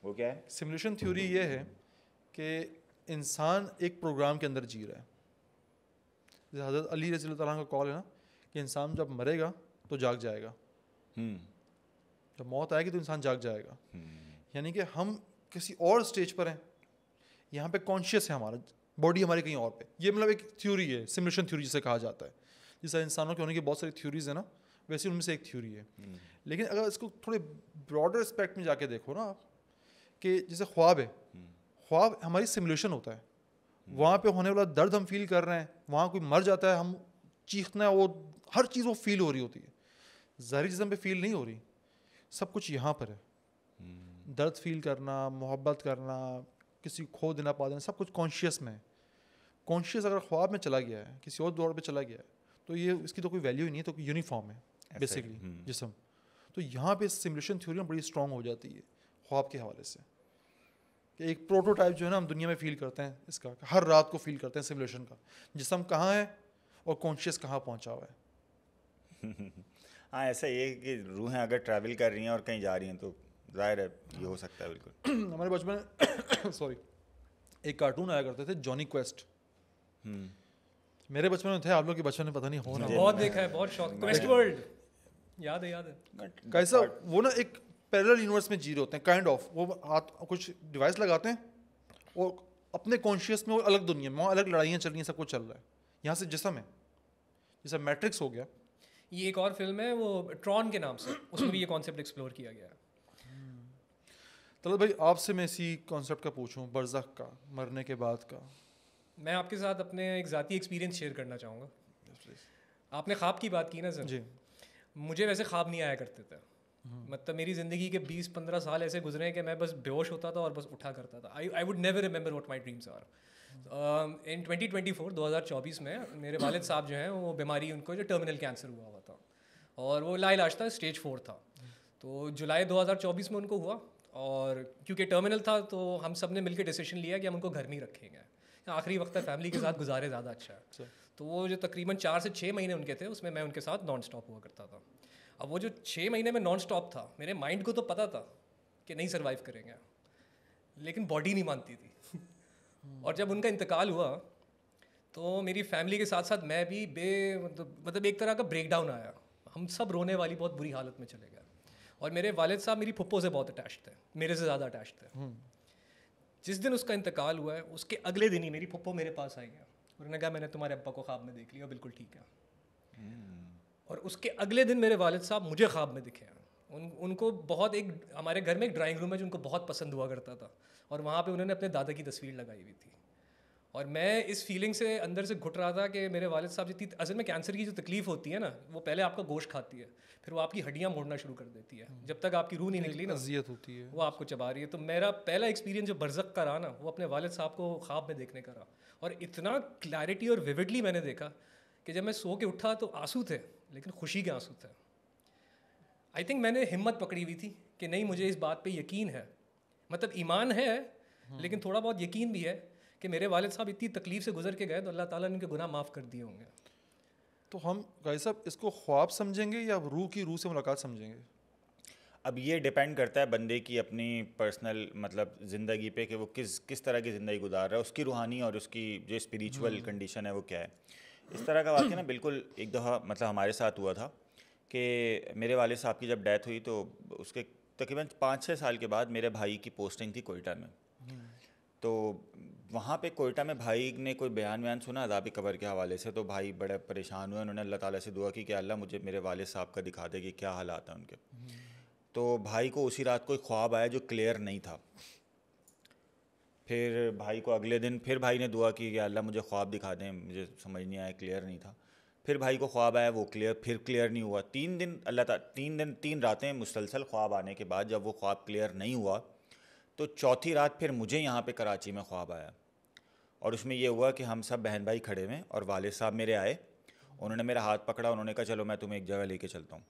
وہ کیا ہے؟ سمولیشن تھیوری یہ ہے کہ انسان ایک پروگرام کے اندر جی رہا ہے. جیسے حضرت علی رضی اللہ تعالیٰ کا کال ہے نا کہ انسان جب مرے گا تو جاگ جائے گا, جب موت آئے گی تو انسان جاگ جائے گا. یعنی کہ ہم کسی اور اسٹیج پر ہیں, یہاں پہ کانشیس ہے ہمارا, باڈی ہماری کہیں اور پہ. یہ مطلب ایک تھیوری ہے, سمولیشن تھیوری جسے کہا جاتا ہے. جیسے انسانوں کے ہونے کی بہت ساری تھیوریز ہیں نا, ویسے ان میں سے ایک تھیوری ہے. لیکن اگر اس کو تھوڑے براڈر اسپیکٹ میں جا کے دیکھو نا آپ, کہ جیسے خواب ہے, خواب ہماری سمولیشن ہوتا ہے. وہاں پہ ہونے والا درد ہم فیل کر رہے ہیں, وہاں کوئی مر جاتا ہے, ہم چیخنا ہے, وہ ہر چیز وہ فیل ہو رہی ہوتی ہے. ظاہری جسم پہ فیل نہیں ہو رہی, سب کچھ یہاں پر ہے. درد فیل کرنا, محبت کرنا, کسی کھو دینا, پا دینا, سب کچھ کانشیس میں ہے. کانشیس اگر خواب میں چلا گیا ہے, کسی اور دور پہ چلا گیا ہے, تو یہ اس کی تو کوئی ویلیو ہی نہیں ہے, تو یونیفارم ہے بیسکلی جسم. تو یہاں پہ سمولیشن تھیوری بڑی اسٹرانگ ہو جاتی ہے خواب کے حوالے سے, کہ ایک پروٹوٹائپ جو ہے نا ہم دنیا میں فیل کرتے ہیں اس کا, ہر رات کو فیل کرتے ہیں سمولیشن کا, جسم کہاں ہے اور کانشیس کہاں پہنچا ہوا ہے. ہاں ایسا یہ ہے کہ روحیں اگر ٹریول کر رہی ہیں اور کہیں جا رہی ہیں تو ظاہر ہے یہ ہو سکتا ہے بالکل. ہمارے بچپن سوری ایک کارٹون آیا کرتے تھے جانی کویسٹ. میرے بچپن میں تھے, آپ لوگ کے بچپن میں پتہ نہیں ہونا. بہت دیکھا ہے, بہت شوق. کویسٹ ورلڈ یاد ہے. کیسا وہ نا ایک پیرلل یونیورس میں جی رہے ہوتے ہیں, کائنڈ آف. وہ ہاتھ کچھ ڈیوائس لگاتے ہیں اور اپنے کانشیس میں وہ الگ دنیا میں، وہاں الگ لڑائیاں چل رہی ہیں، سب کچھ چل رہا ہے. یہاں سے جسم ہے، جیسا میٹرکس ہو گیا. یہ ایک اور فلم ہے وہ ٹرون کے نام سے، اس میں بھی یہ کانسیپٹ ایکسپلور کیا گیا ہے. طلعت بھائی آپ سے میں اسی کانسیپٹ کا پوچھوں، برزخ کا، مرنے کے بعد کا. میں آپ کے ساتھ اپنے ایک ذاتی ایکسپیرینس شیئر کرنا چاہوں گا. آپ نے خواب کی بات کی نا سر، جی. مجھے ویسے خواب نہیں آیا کرتے تھے. مطلب میری زندگی کے 20-15 سال ایسے گزرے ہیں کہ میں بس بے ہوش ہوتا تھا اور بس اٹھا کرتا تھا. I would never remember what my dreams are. In 2024 میں میرے والد صاحب جو ہیں وہ بیماری، ان کو جو ٹرمینل کینسر ہوا تھا اور وہ لا علاج تھا، اسٹیج 4 تھا. تو جولائی 2024 میں ان کو ہوا، اور کیونکہ ٹرمینل تھا تو ہم سب نے مل کے ڈیسیشن لیا کہ ہم ان کو گھر میں ہی رکھیں گے. آخری وقت تک فیملی کے ساتھ گزارے زیادہ اچھا ہے. تو وہ جو تقریباً 4 سے 6 مہینے ان کے تھے، اس میں ان کے ساتھ نان اسٹاپ ہوا کرتا تھا. اب وہ جو 6 مہینے میں نان اسٹاپ تھا، میرے مائنڈ کو تو پتہ تھا کہ نہیں سروائیو کریں گے، لیکن باڈی نہیں مانتی تھی. اور جب ان کا انتقال ہوا تو میری فیملی کے ساتھ ساتھ میں بھی مطلب ایک طرح کا بریک ڈاؤن آیا. ہم سب رونے والی بہت بری حالت میں چلے گئے. اور میرے والد صاحب میری پھپھو سے بہت اٹیچ تھے، میرے سے زیادہ اٹیچ تھے. جس دن اس کا انتقال ہوا ہے اس کے اگلے دن ہی میری پھپھو میرے پاس آئی ہیں، انہوں نے کہا میں نے تمہارے ابا کو خواب میں دیکھ لیا، بالکل ٹھیک ہے. اور اس کے اگلے دن میرے والد صاحب مجھے خواب میں دکھے ہیں. ان کو بہت ایک ہمارے گھر میں ایک ڈرائنگ روم ہے جو ان کو بہت پسند ہوا کرتا تھا، اور وہاں پہ انہوں نے اپنے دادا کی تصویر لگائی ہوئی تھی. اور میں اس فیلنگ سے اندر سے گھٹ رہا تھا کہ میرے والد صاحب جتنی اصل میں کینسر کی جو تکلیف ہوتی ہے نا، وہ پہلے آپ کا گوشت کھاتی ہے، پھر وہ آپ کی ہڈیاں موڑنا شروع کر دیتی ہے. جب تک آپ کی روح نہیں نکلی نا، اذیت ہوتی ہے، وہ آپ کو چبا رہی ہے. تو میرا پہلا ایکسپیرینس جو برزخ کا رہا نا، وہ اپنے والد صاحب کو خواب میں دیکھنے کا رہا. اور اتنا کلیئرٹی اور ویوڈلی میں نے دیکھا کہ جب میں سو کے اٹھا تو آنسو تھے، لیکن خوشی کے آنسو تھے. آئی تھنک میں نے ہمت پکڑی ہوئی تھی کہ نہیں، مجھے اس بات پہ یقین ہے، مطلب ایمان ہے لیکن تھوڑا بہت یقین بھی ہے کہ میرے والد صاحب اتنی تکلیف سے گزر کے گئے تو اللہ تعالیٰ نے ان کے گناہ معاف کر دیے ہوں گے. تو ہم قاضی صاحب اس کو خواب سمجھیں گے یا روح سے ملاقات سمجھیں گے؟ اب یہ ڈیپینڈ کرتا ہے بندے کی اپنی پرسنل مطلب زندگی پہ کہ وہ کس طرح کی زندگی گزار رہا ہے، اس کی روحانی اور اس کی جو اسپریچول کنڈیشن ہے وہ کیا ہے. اس طرح کا واقعہ نا بالکل ایک دفعہ مطلب ہمارے ساتھ ہوا تھا کہ میرے والد صاحب کی جب ڈیتھ ہوئی تو اس کے تقریباً 5-6 سال کے بعد میرے بھائی کی پوسٹنگ تھی کوئٹہ میں. تو وہاں پہ کوئٹہ میں بھائی نے کوئی بیان سنا عذاب قبر کے حوالے سے، تو بھائی بڑے پریشان ہوئے. انہوں نے اللہ تعالیٰ سے دعا کی کہ اللہ مجھے میرے والد صاحب کا دکھا دے کہ کیا حالات ہیں ان کے. تو بھائی کو اسی رات کوئی خواب آیا جو کلیئر نہیں تھا. پھر بھائی کو اگلے دن پھر بھائی نے دعا کی کہ اللہ مجھے خواب دکھا دیں، مجھے سمجھ نہیں آیا، کلیئر نہیں تھا. پھر بھائی کو خواب آیا، وہ کلیئر نہیں ہوا. 3 دن اللہ تعالیٰ 3 راتیں مسلسل خواب آنے کے بعد جب وہ خواب کلیئر نہیں ہوا تو چوتھی رات پھر مجھے یہاں پہ کراچی میں خواب آیا. اور اس میں یہ ہوا کہ ہم سب بہن بھائی کھڑے ہوئے اور والد صاحب میرے آئے، انہوں نے میرا ہاتھ پکڑا، انہوں نے کہا چلو میں تمہیں ایک جگہ لے کے چلتا ہوں.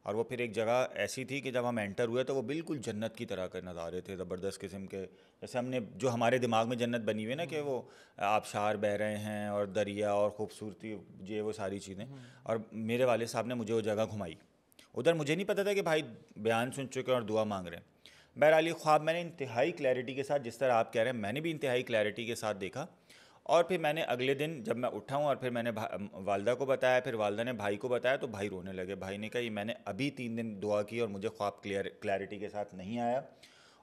اور وہ پھر ایک جگہ ایسی تھی کہ جب ہم انٹر ہوئے تو وہ بالکل جنت کی طرح کے نظارے تھے، زبردست قسم کے. جیسے ہم نے جو ہمارے دماغ میں جنت بنی ہوئی ہے نا کہ وہ آبشار بہہ رہے ہیں اور دریا اور خوبصورتی، یہ وہ ساری چیزیں. اور میرے والد صاحب نے مجھے وہ جگہ گھمائی. ادھر مجھے نہیں پتہ تھا کہ بھائی بیان سن چکے اور دعا مانگ رہے ہیں. بہرحال خواب میں نے انتہائی کلیئرٹی کے ساتھ، جس طرح آپ کہہ رہے ہیں میں نے بھی انتہائی کلیئرٹی کے ساتھ دیکھا. اور پھر میں نے اگلے دن جب میں اٹھا ہوں اور پھر میں نے والدہ کو بتایا، پھر والدہ نے بھائی کو بتایا تو بھائی رونے لگے. بھائی نے کہا یہ میں نے ابھی 3 دن دعا کی اور مجھے خواب کلیئرٹی کے ساتھ نہیں آیا،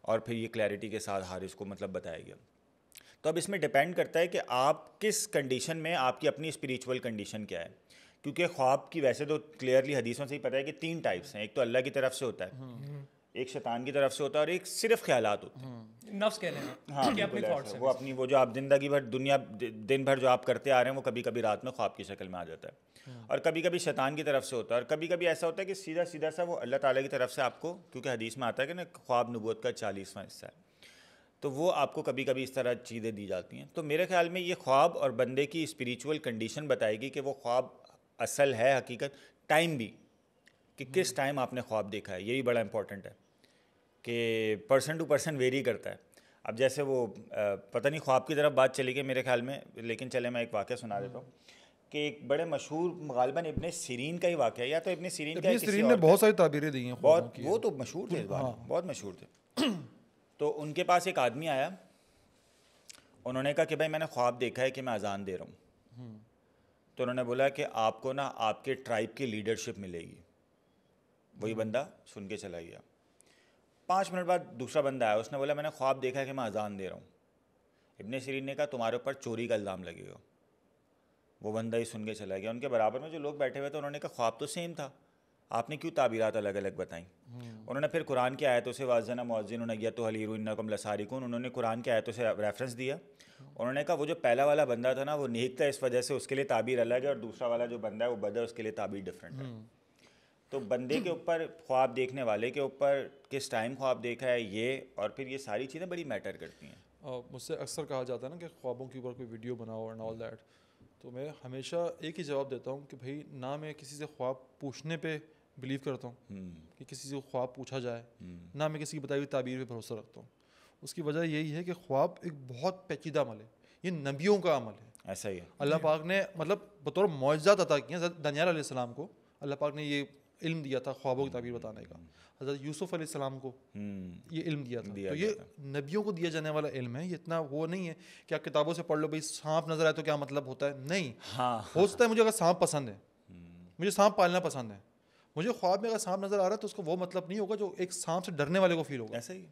اور پھر یہ کلیئرٹی کے ساتھ حارث کو مطلب بتایا گیا. تو اب اس میں ڈیپینڈ کرتا ہے کہ آپ کس کنڈیشن میں، آپ کی اپنی اسپریچول کنڈیشن کیا ہے. کیونکہ خواب کی ویسے تو کلیئرلی حدیثوں سے ہی پتہ ہے کہ 3 ٹائپس ہیں. ایک تو اللہ کی طرف سے ہوتا ہے، ایک شیطان کی طرف سے ہوتا ہے، اور ایک صرف خیالات ہوتے ہیں. نفس کہہ لیں. ہاں وہ اپنی وہ جو آپ زندگی بھر دن بھر جو آپ کرتے آ رہے ہیں وہ کبھی کبھی رات میں خواب کی شکل میں آ جاتا ہے. اور کبھی کبھی شیطان کی طرف سے ہوتا ہے، اور کبھی کبھی ایسا ہوتا ہے کہ سیدھا سا وہ اللہ تعالیٰ کی طرف سے آپ کو، کیونکہ حدیث میں آتا ہے کہ نا خواب نبوت کا 40واں حصہ ہے، تو وہ آپ کو کبھی کبھی اس طرح چیزیں دی جاتی ہیں. تو میرے خیال میں یہ خواب اور بندے کی اسپریچول کنڈیشن بتائے گی کہ وہ خواب اصل ہے حقیقت. ٹائم بھی کہ کس ٹائم آپ نے خواب دیکھا ہے، یہی بڑا امپورٹنٹ ہے کہ پرسن ٹو پرسن ویری کرتا ہے. اب جیسے وہ پتہ نہیں خواب کی طرف بات چلی گئی میرے خیال میں، لیکن چلے میں ایک واقعہ سنا دیتا ہوں کہ ایک بڑے مشہور غالباً ابن سیرین کا ہی واقعہ ہے، یا تو ابن سیرین کا، ابن سیرین نے بہت ساری تعبیریں دی ہیں، بہت وہ تو مشہور تھے، اس بارے میں بہت مشہور تھے. تو ان کے پاس ایک آدمی آیا، انہوں نے کہا کہ بھائی میں نے خواب دیکھا ہے کہ میں اذان دے رہا ہوں. تو انہوں نے بولا کہ آپ کو نا آپ کے ٹرائب کی لیڈرشپ ملے گی. وہی بندہ سن کے چلا گیا. 5 منٹ بعد دوسرا بندہ آیا، اس نے بولا میں نے خواب دیکھا ہے کہ میں اذان دے رہا ہوں. ابن سیرین نے کہا تمہارے اوپر چوری کا الزام لگے گا. وہ بندہ ہی سن کے چلا گیا. ان کے برابر میں جو لوگ بیٹھے ہوئے تھے انہوں نے کہا خواب تو سیم تھا, آپ نے کیوں تعبیرات الگ الگ بتائیں؟ انہوں نے پھر قرآن کی آیتوں سے واذن مؤذن نیۃ انکم لسارقون, انہوں نے قرآن کی آیتوں سے ریفرنس دیا. انہوں نے کہا وہ جو پہلا والا بندہ تھا نا وہ نیک تھا, اس وجہ سے اس کے لیے تعبیر الگ ہے, اور دوسرا والا جو بندہ ہے وہ بد ہے, اس کے لیے تعبیر ڈفرینٹ ہے. تو بندے کے اوپر, خواب دیکھنے والے کے اوپر کس ٹائم خواب دیکھا ہے یہ, اور پھر یہ ساری چیزیں بڑی میٹر کرتی ہیں. مجھ سے اکثر کہا جاتا ہے نا کہ خوابوں کے اوپر کوئی ویڈیو بناؤ اینڈ آل دیٹ, تو میں ہمیشہ ایک ہی جواب دیتا ہوں کہ بھائی نہ میں کسی سے خواب پوچھنے پہ بلیو کرتا ہوں کہ کسی سے خواب پوچھا جائے, نہ میں کسی کی بتائی ہوئی تعبیر پہ بھروسہ رکھتا ہوں. اس کی وجہ یہی ہے کہ خواب ایک بہت پیچیدہ عمل ہے, یہ نبیوں کا عمل ہے. ایسا ہی ہے, اللہ پاک نے مطلب بطور معجزات عطا کیے ہیں. دانیال علیہ السلام کو اللہ پاک نے یہ علم دیا تھا خوابوں کی تعبیر بتانے کا. حضرت یوسف علیہ السلام کو یہ علم دیا تھا. تو یہ نبیوں کو دیا جانے والا علم ہے, یہ اتنا وہ نہیں ہے کہ آپ کتابوں سے پڑھ لو بھائی سانپ نظر آئے تو کیا مطلب ہوتا ہے. نہیں, ہو سکتا ہے مجھے اگر سانپ پسند ہے, مجھے سانپ پالنا پسند ہے, مجھے خواب میں اگر سانپ نظر آ رہا ہے تو اس کو وہ مطلب نہیں ہوگا جو ایک سانپ سے ڈرنے والے کو فیل ہوگا. ایسا ہی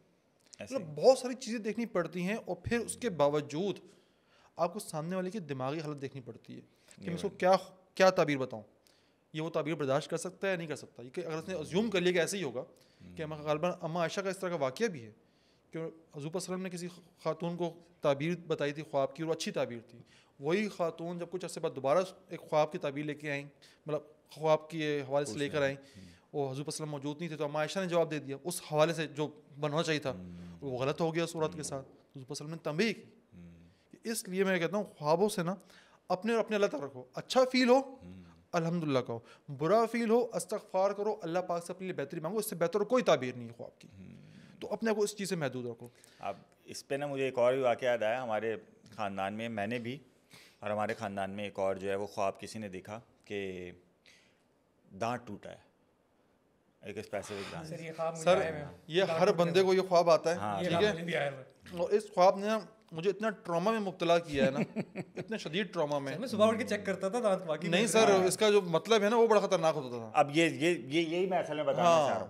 مطلب بہت ساری چیزیں دیکھنی پڑتی ہیں, اور پھر اس کے باوجود آپ کو سامنے والے کی دماغی حالت دیکھنی پڑتی ہے کہ میں اس کو کیا تعبیر بتاؤں. یہ وہ تعبیر برداشت کر سکتا ہے یا نہیں کر سکتا. یہ اگر اس نے ازیوم کر لیا کہ ایسے ہی ہوگا, کہ غالباً اماں عائشہ کا اس طرح کا واقعہ بھی ہے کہ حضور صلی اللہ علیہ وسلم نے کسی خاتون کو تعبیر بتائی تھی خواب کی, اور وہ اچھی تعبیر تھی. وہی خاتون جب کچھ عرصے بعد دوبارہ ایک خواب کی تعبیر لے کے آئیں, مطلب خواب کے حوالے سے لے کر آئیں, وہ حضور صلی اللہ علیہ وسلم موجود نہیں تھے, تو اماں عائشہ نے جواب دے دیا اس حوالے سے جو بننا چاہیے تھا, وہ غلط ہو گیا صورت کے ساتھ. حضور صلی اللہ علیہ وسلم نے تنبیہ کی. اس لیے میں کہتا ہوں خوابوں سے نا اپنے اور اپنے اللہ تک رکھو. اچھا فیل ہو الحمدللہ کہو, برا فیل ہو استغفار کرو, اللہ پاک سے اپنے لیے بہتری مانگو. اس سے بہتر کوئی تعبیر نہیں ہے خواب کی. تو اپنے کو اس چیز سے محدود رکھو. اب اس پہ نا مجھے ایک اور بھی واقعہ یاد آیا. ہمارے خاندان میں, میں نے بھی اور ہمارے خاندان میں ایک اور جو ہے وہ خواب کسی نے دیکھا کہ دانت ٹوٹا ہے, ایک اسپیسیفک دانت. سر یہ ہر بندے کو یہ خواب آتا ہے, ٹھیک ہے, اور اس خواب نے مجھے اتنا ٹراما میں مبتلا کیا ہے نا, اتنے شدید ٹراما میں. میں صبح اٹھ کے چیک کرتا تھا دانت باقی نہیں سر, اس کا جو مطلب ہے نا وہ بڑا خطرناک ہوتا تھا. اب یہی میں اصل میں بتانا چاہ رہا ہوں.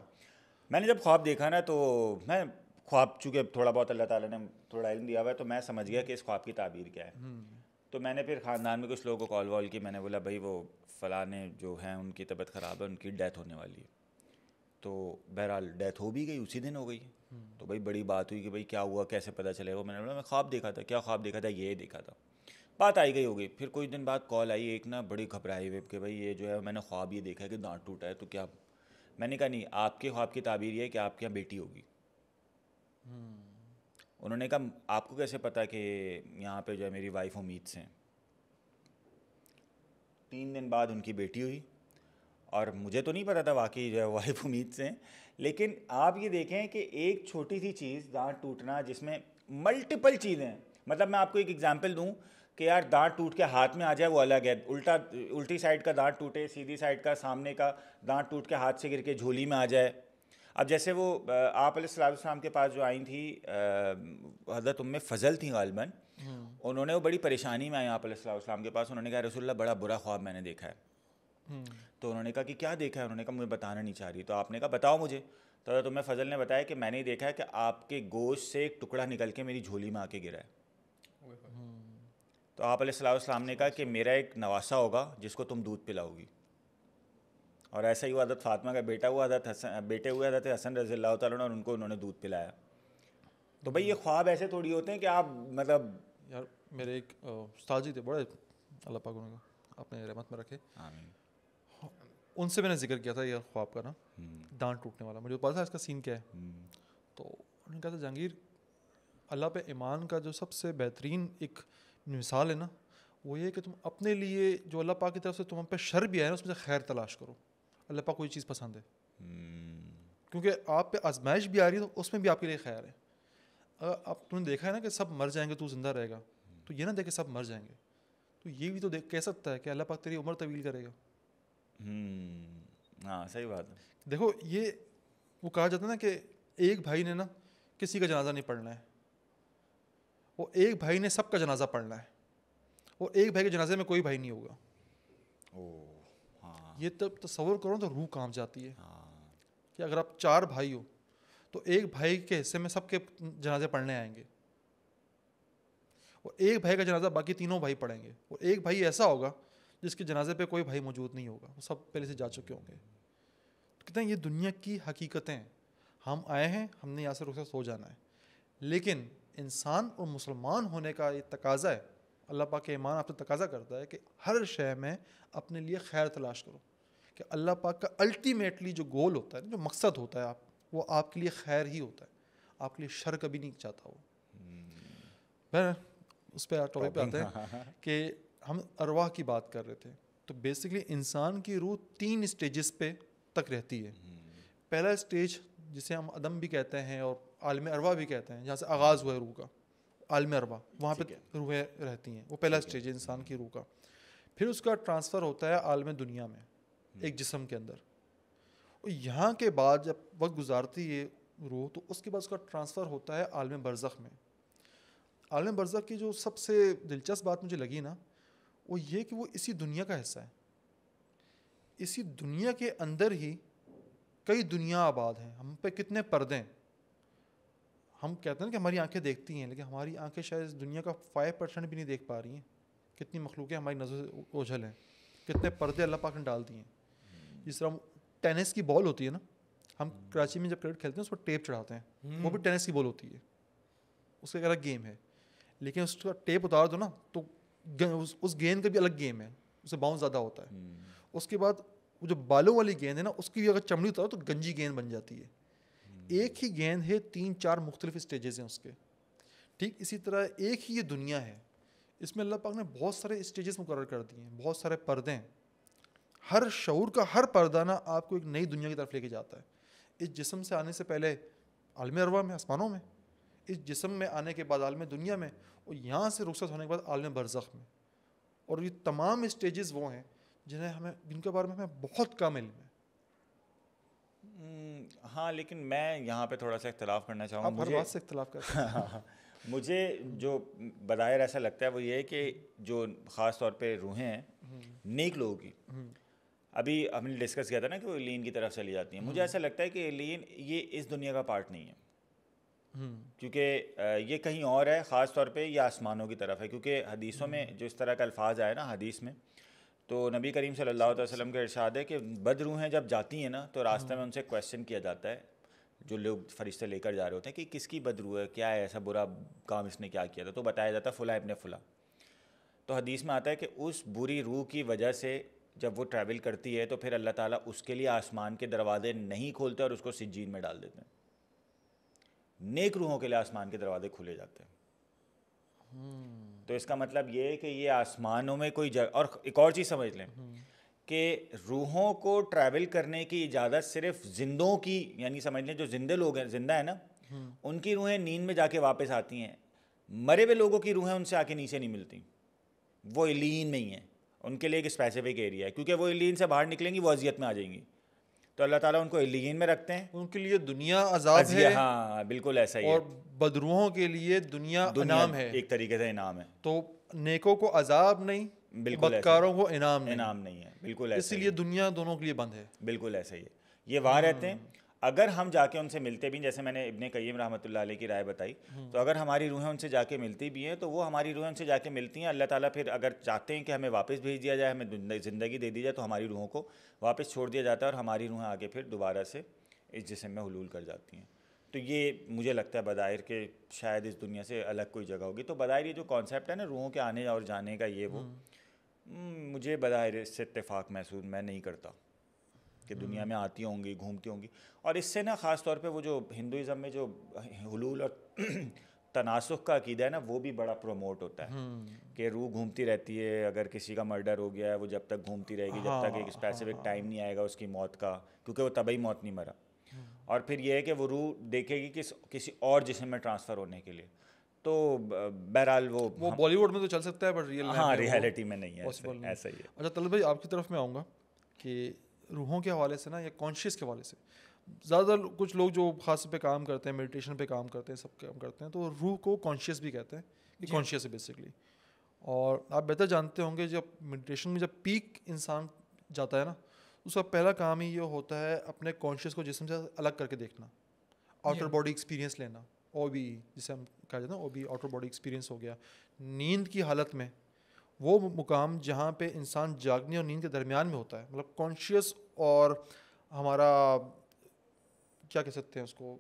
میں نے جب خواب دیکھا نا تو میں خواب, چونکہ تھوڑا بہت اللہ تعالیٰ نے تھوڑا علم دیا ہوا ہے, تو میں سمجھ گیا کہ اس خواب کی تعبیر کیا ہے. تو میں نے پھر خاندان میں کچھ لوگوں کو کال وال کی. میں نے بولا بھائی وہ فلاں جو ہیں ان کی طبیعت خراب ہے, ان کی ڈیتھ ہونے والی ہے. تو بہرحال ڈیتھ ہو بھی گئی, اسی دن ہو گئی. تو بھائی بڑی بات ہوئی کہ بھائی کیا ہوا, کیسے پتہ چلے گا. میں نے بولا میں خواب دیکھا تھا. کیا خواب دیکھا تھا؟ یہ دیکھا تھا. بات آئی گئی ہوگی. پھر کچھ دن بعد کال آئی ایک نا بڑی گھبرائی ہوئی کہ بھائی یہ جو ہے میں نے خواب یہ دیکھا ہے کہ دانت ٹوٹا ہے. تو کیا؟ میں نے کہا نہیں, آپ کے خواب کی تعبیر یہ ہے کہ آپ کے یہاں بیٹی ہوگی. انہوں نے کہا آپ کو کیسے پتا کہ یہاں پہ جو ہے میری وائف امید سے ہیں. 3 دن بعد ان کی بیٹی ہوئی, اور مجھے تو نہیں پتا تھا واقعی جو ہے وائف امید سے ہیں. لیکن آپ یہ دیکھیں کہ ایک چھوٹی سی چیز دانت ٹوٹنا جس میں ملٹیپل چیزیں ہیں. مطلب میں آپ کو ایک ایگزامپل دوں کہ یار دانت ٹوٹ کے ہاتھ میں آ جائے وہ الگ ہے, الٹی سائڈ کا دانت ٹوٹے, سیدھی سائڈ کا سامنے کا دانت ٹوٹ کے ہاتھ سے گر کے جھولی میں آ جائے. اب جیسے وہ آپ علیہ السلام کے پاس جو آئی تھی حضرت ام فضل تھیں غالباً, انہوں نے وہ بڑی پریشانی میں آئے آپ علیہ السلام کے پاس. انہوں نے کہا رسول اللہ بڑا برا خواب میں نے دیکھا ہے. تو انہوں نے کہا کہ کیا دیکھا ہے؟ انہوں نے کہا مجھے بتانا نہیں چاہ رہی. تو آپ نے کہا بتاؤ مجھے. تو حضرت ام فضل نے بتایا کہ میں نے دیکھا ہے کہ آپ کے گوشت سے ایک ٹکڑا نکل کے میری جھولی میں آ کے گرا ہے. تو آپ علیہ السلام نے کہا کہ میرا ایک نواسا ہوگا جس کو تم دودھ پلاؤ گی. اور ایسا ہی وہ حضرت فاطمہ کا بیٹا ہوا, بیٹے ہوئے حضرت حسن رضی اللہ تعالیٰ عنہ, اور ان کو انہوں نے دودھ پلایا. تو بھائی یہ خواب ایسے تھوڑی ہوتے ہیں کہ آپ مطلب, یار میرے ایک استاد جی تھے بڑے, اللہ پاک ان کو اپنے رحمت میں رکھے, آمین, ان سے میں نے ذکر کیا تھا یہ خواب کا نا, دانت ٹوٹنے والا. مجھے پتا تھا اس کا سین کیا ہے. تو انہوں نے کہا تھا جہانگیر اللہ پہ ایمان کا جو سب سے بہترین ایک مثال ہے نا, وہ یہ کہ تم اپنے لیے جو اللہ پاک کی طرف سے تم پہ شر بھی آئے نا اس میں سے خیر تلاش کرو. اللہ پاک کوئی چیز پسند ہے, کیونکہ آپ پہ آزمائش بھی آ رہی ہے تو اس میں بھی آپ کے لیے خیر ہے. اگر آپ تم نے دیکھا ہے نا کہ سب مر جائیں گے تو زندہ رہے گا, تو یہ نہ دیکھے سب مر جائیں گے, تو یہ بھی تو کہہ سکتا ہے کہ اللہ پاک تیری عمر طویل کرے گا. ہاں صحیح بات ہے. دیکھو یہ وہ کہا جاتا ہے نا کہ ایک بھائی نے نا کسی کا جنازہ نہیں پڑھنا ہے, وہ ایک بھائی نے سب کا جنازہ پڑھنا ہے, اور ایک بھائی کے جنازے میں کوئی بھائی نہیں ہوگا. یہ تب تصور کرو تو روح کانپ جاتی ہے کہ اگر آپ 4 بھائی ہو تو ایک بھائی کے حصے میں سب کے جنازے پڑھنے آئیں گے. اور ایک بھائی کا جنازہ باقی تینوں بھائی پڑھیں گے, اور ایک بھائی ایسا ہوگا جس کے جنازے پہ کوئی بھائی موجود نہیں ہوگا, وہ سب پہلے سے جا چکے ہوں گے. کہتے ہیں یہ دنیا کی حقیقتیں ہیں, ہم آئے ہیں, ہم نے یہاں سے رخصت ہو جانا ہے. لیکن انسان اور مسلمان ہونے کا یہ تقاضا ہے, اللہ پاک کے ایمان آپ سے تقاضا کرتا ہے کہ ہر شے میں اپنے لیے خیر تلاش کرو, کہ اللہ پاک کا الٹیمیٹلی جو گول ہوتا ہے, جو مقصد ہوتا ہے وہ آپ کے لیے خیر ہی ہوتا ہے, آپ کے لیے شر کبھی نہیں چاہتا وہ. اس پہ ٹاپک پہ آتے ہیں کہ ہم ارواح کی بات کر رہے تھے. تو بیسکلی انسان کی روح 3 اسٹیجز پہ تک رہتی ہے. پہلا اسٹیج جسے ہم عدم بھی کہتے ہیں اور عالم ارواح بھی کہتے ہیں, جہاں سے آغاز ہوا ہے روح کا, عالم ارواح, وہاں پہ روحیں رہتی ہیں, وہ پہلا اسٹیج ہے انسان کی روح کا. پھر اس کا ٹرانسفر ہوتا ہے عالم دنیا میں, ایک جسم کے اندر. اور یہاں کے بعد جب وقت گزارتی ہے روح, تو اس کے بعد اس کا ٹرانسفر ہوتا ہے عالم برزخ میں. عالم برزخ کی جو سب سے دلچسپ بات مجھے لگی نا, وہ یہ کہ وہ اسی دنیا کا حصہ ہے. اسی دنیا کے اندر ہی کئی دنیا آباد ہیں. ہم پہ کتنے پردے ہیں. ہم کہتے ہیں کہ ہماری آنکھیں دیکھتی ہیں, لیکن ہماری آنکھیں شاید اس دنیا کا 5% بھی نہیں دیکھ پا رہی ہیں. کتنی مخلوقیں ہماری نظر سے اوجھل ہیں, کتنے پردے اللہ پاک نے ڈال دیے ہیں. جس طرح ٹینس کی بال ہوتی ہے نا, ہم کراچی میں جب کرکٹ کھیلتے ہیں اس پر ٹیپ چڑھاتے ہیں, وہ بھی ٹینس کی بال ہوتی ہے, اس کا ایک الگ گیم ہے. لیکن اس کا ٹیپ اتار دو نا تو اس گیند کا بھی الگ گیم ہے, اسے باؤنس زیادہ ہوتا ہے. اس کے بعد وہ جو بالوں والی گیند ہے نا, اس کی بھی اگر چمڑی اتارو تو گنجی گیند بن جاتی ہے. ایک ہی گیند ہے, 3-4 مختلف اسٹیجز ہیں اس کے. ٹھیک اسی طرح ایک ہی یہ دنیا ہے, اس میں اللہ پاک نے بہت سارے اسٹیجز مقرر کر دیے ہیں, بہت سارے پردے ہیں. ہر شعور کا ہر پردہ نا آپ کو ایک نئی دنیا کی طرف لے کے جاتا ہے. اس جسم سے آنے سے پہلے عالم ارواح میں, آسمانوں میں, اس جسم میں آنے کے بعد عالم دنیا میں, اور یہاں سے رخصت ہونے کے بعد عالم برزخ میں. اور یہ تمام اسٹیجز وہ ہیں جن کے بارے میں ہمیں بہت کم علم ہے. ہاں, لیکن میں یہاں پہ تھوڑا سا اختلاف کرنا چاہوں گا. آپ ہر بات سے اختلاف کرتے ہیں. مجھے جو بظاہر ایسا لگتا ہے وہ یہ ہے کہ جو خاص طور پہ روحیں ہیں نیک لوگوں کی, ابھی ہم نے ڈسکس کیا تھا نا کہ وہ ایلین کی طرف چلی جاتی ہیں. مجھے ایسا لگتا ہے کہ ایلین یہ اس دنیا کا پارٹ نہیں ہے, کیونکہ یہ کہیں اور ہے. خاص طور پہ یہ آسمانوں کی طرف ہے, کیونکہ حدیثوں میں جو اس طرح کا الفاظ آئے نا حدیث میں, تو نبی کریم صلی اللہ علیہ وسلم کا ارشاد ہے کہ بد روحیں جب جاتی ہیں نا تو راستے میں ان سے کویسچن کیا جاتا ہے, جو لوگ فرشتے لے کر جا رہے ہوتے ہیں, کہ کس کی بد روح ہے, کیا ہے ایسا برا کام اس نے کیا کیا تھا, تو بتایا جاتا ہے فلاں ابن فلاں. تو حدیث میں آتا ہے کہ اس بری روح کی وجہ سے جب وہ ٹریول کرتی ہے تو پھر اللہ تعالیٰ اس کے لیے آسمان کے دروازے نہیں کھولتے اور اس کو سجین میں ڈال دیتے ہیں. نیک روحوں کے لیے آسمان کے دروازے کھلے جاتے ہیں. تو اس کا مطلب یہ ہے کہ یہ آسمانوں میں کوئی جگہ. اور ایک اور چیز سمجھ لیں کہ روحوں کو ٹریول کرنے کی اجازت صرف زندوں کی, یعنی سمجھ لیں جو زندے لوگ ہیں, زندہ ہیں نا, ان کی روحیں نیند میں جا کے واپس آتی ہیں. مرے ہوئے لوگوں کی روحیں ان سے آ کے نیچے نہیں ملتی, وہ ایلین میں ہی ہیں. ان کے لیے ایک اسپیسیفک ایریا ہے, کیونکہ وہ ایلین سے باہر نکلیں گی وہ اذیت میں آ جائیں گی, تو اللہ تعالیٰ ان کو ایلین میں رکھتے ہیں. ان کے لیے دنیا عذاب ہے, ہاں بالکل ایسا ہی ہے, اور بدروحوں کے لیے دنیا انعام ہے, ایک طریقے سے انعام ہے. تو نیکوں کو عذاب نہیں, بالکل بدکاروں کو انعام نہیں ہے. بالکل ایسا, اسی لیے دنیا دونوں کے لیے بند ہے. بالکل ایسا ہی ہے. یہ وہاں رہتے ہیں. اگر ہم جا کے ان سے ملتے بھی, جیسے میں نے ابن قیم رحمۃ اللہ علیہ کی رائے بتائی, تو اگر ہماری روحیں ان سے جا کے ملتی بھی ہیں تو وہ ہماری روحیں ان سے جا کے ملتی ہیں. اللہ تعالیٰ پھر اگر چاہتے ہیں کہ ہمیں واپس بھیج دیا جائے, ہمیں زندگی دے دی جائے, تو ہماری روحوں کو واپس چھوڑ دیا جاتا ہے اور ہماری روحیں آگے پھر دوبارہ سے اس جسم میں حلول کر جاتی ہیں. تو یہ مجھے لگتا ہے بظاہر کہ شاید اس دنیا سے الگ کوئی جگہ ہوگی. تو بظاہر یہ جو کانسیپٹ ہے نا روحوں کے آنے اور جانے کا, یہ وہ مجھے بظاہر اس سے اتفاق محسوس میں نہیں کرتا کہ دنیا میں آتی ہوں گی, گھومتی ہوں گی. اور اس سے نا خاص طور پہ وہ جو ہندوازم میں جو حلول اور تناسخ کا عقیدہ ہے نا, وہ بھی بڑا پروموٹ ہوتا ہے کہ روح گھومتی رہتی ہے. اگر کسی کا مرڈر ہو گیا ہے وہ جب تک گھومتی رہے گی, جب تک ایک اسپیسیفک ٹائم نہیں آئے گا اس کی موت کا, کیونکہ وہ طبعی موت نہیں مرا. اور پھر یہ ہے کہ وہ روح دیکھے گی کسی اور جسم میں ٹرانسفر ہونے کے لیے. تو بہرحال وہ بالی ووڈ میں تو چل سکتا ہے, بٹ ریئلٹی میں نہیں ہے, ایسا ہی ہے. اچھا طلعت بھائی, آپ کی طرف میں آؤں گا کہ روحوں کے حوالے سے نا, یا کانشیس کے حوالے سے, زیادہ کچھ لوگ جو خاص پہ کام کرتے ہیں, میڈیٹیشن پہ کام کرتے ہیں, سب کام کرتے ہیں, تو روح کو کانشیس بھی کہتے ہیں, کہ کانشیس ہے بیسکلی. اور آپ بہتر جانتے ہوں گے جب میڈیٹیشن میں جب پیک انسان جاتا ہے نا, اس کا پہلا کام ہی یہ ہوتا ہے اپنے کانشیس کو جسم سے الگ کر کے دیکھنا, آؤٹر باڈی ایکسپیرینس لینا, OBE جسے ہم کہا جاتا ہے نا OBE آؤٹر باڈی ایکسپیرینس ہو گیا. نیند کی حالت میں وہ مقام جہاں پہ انسان جاگنے اور نیند کے درمیان میں ہوتا ہے, مطلب کانشیس اور ہمارا کیا کہہ سکتے ہیں اس کو,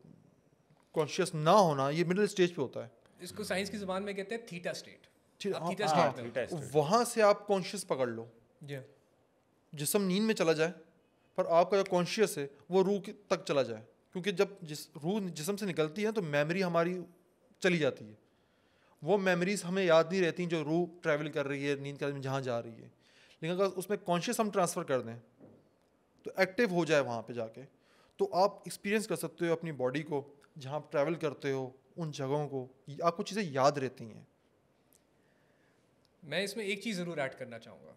کانشیس نہ ہونا, یہ مڈل اسٹیج پہ ہوتا ہے. اس کو سائنس کی زبان میں کہتے ہیں تھیٹا اسٹیٹ. وہاں سے آپ کانشیس پکڑ لو, جسم نیند میں چلا جائے پر آپ کا جو کانشیس ہے وہ روح تک چلا جائے, کیونکہ جب روح جسم سے نکلتی ہے تو میموری ہماری چلی جاتی ہے, وہ میموریز ہمیں یاد نہیں رہتی جو روح ٹریول کر رہی ہے نیند کے میں جہاں جا رہی ہے. لیکن اگر اس میں کانشیس ہم ٹرانسفر کر دیں تو ایکٹیو ہو جائے وہاں پہ جا کے, تو آپ ایکسپیرینس کر سکتے ہو اپنی باڈی کو, جہاں آپ ٹریول کرتے ہو ان جگہوں کو, آپ کو چیزیں یاد رہتی ہیں. میں اس میں ایک چیز ضرور ایڈ کرنا چاہوں گا.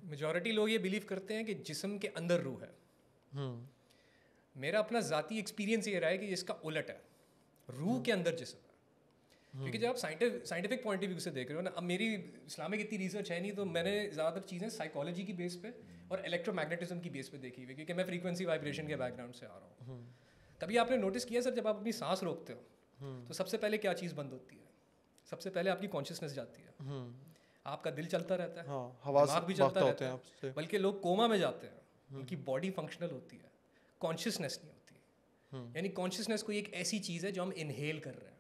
میجورٹی لوگ یہ بلیو کرتے ہیں کہ جسم کے اندر روح ہے. میرا اپنا ذاتی ایکسپیرینس یہ رہا ہے کہ اس کا الٹ ہے, روح کے اندر جسم ہے. کیونکہ جب آپ سائنٹیفک پوائنٹ آف ویو سے دیکھ رہے ہو نا, اب میری اسلامک اتنی ریسرچ ہے نہیں, تو میں نے زیادہ تر چیزیں سائیکالوجی کی بیس پہ اور الیکٹرو میگنیٹزم کی بیس پہ دیکھی ہوئی, کیونکہ میں فریکوینسی وائبریشن کے بیک گراؤنڈ سے آ رہا ہوں. تبھی آپ نے نوٹس کیا سر, جب آپ اپنی سانس روکتے ہو تو سب سے پہلے کیا چیز بند ہوتی ہے؟ سب سے پہلے آپ کی کانشیسنیس جاتی ہے, آپ کا دل چلتا رہتا ہے, دماغ بھی چلتا رہتا ہے, بلکہ لوگ کوما میں جاتے ہیں, ان کی باڈی فنکشنل ہوتی ہے, کانشیسنیس نہیں ہوتی. یعنی کانشیسنیس کوئی ایک ایسی چیز ہے جو ہم انہیل کر رہے ہیں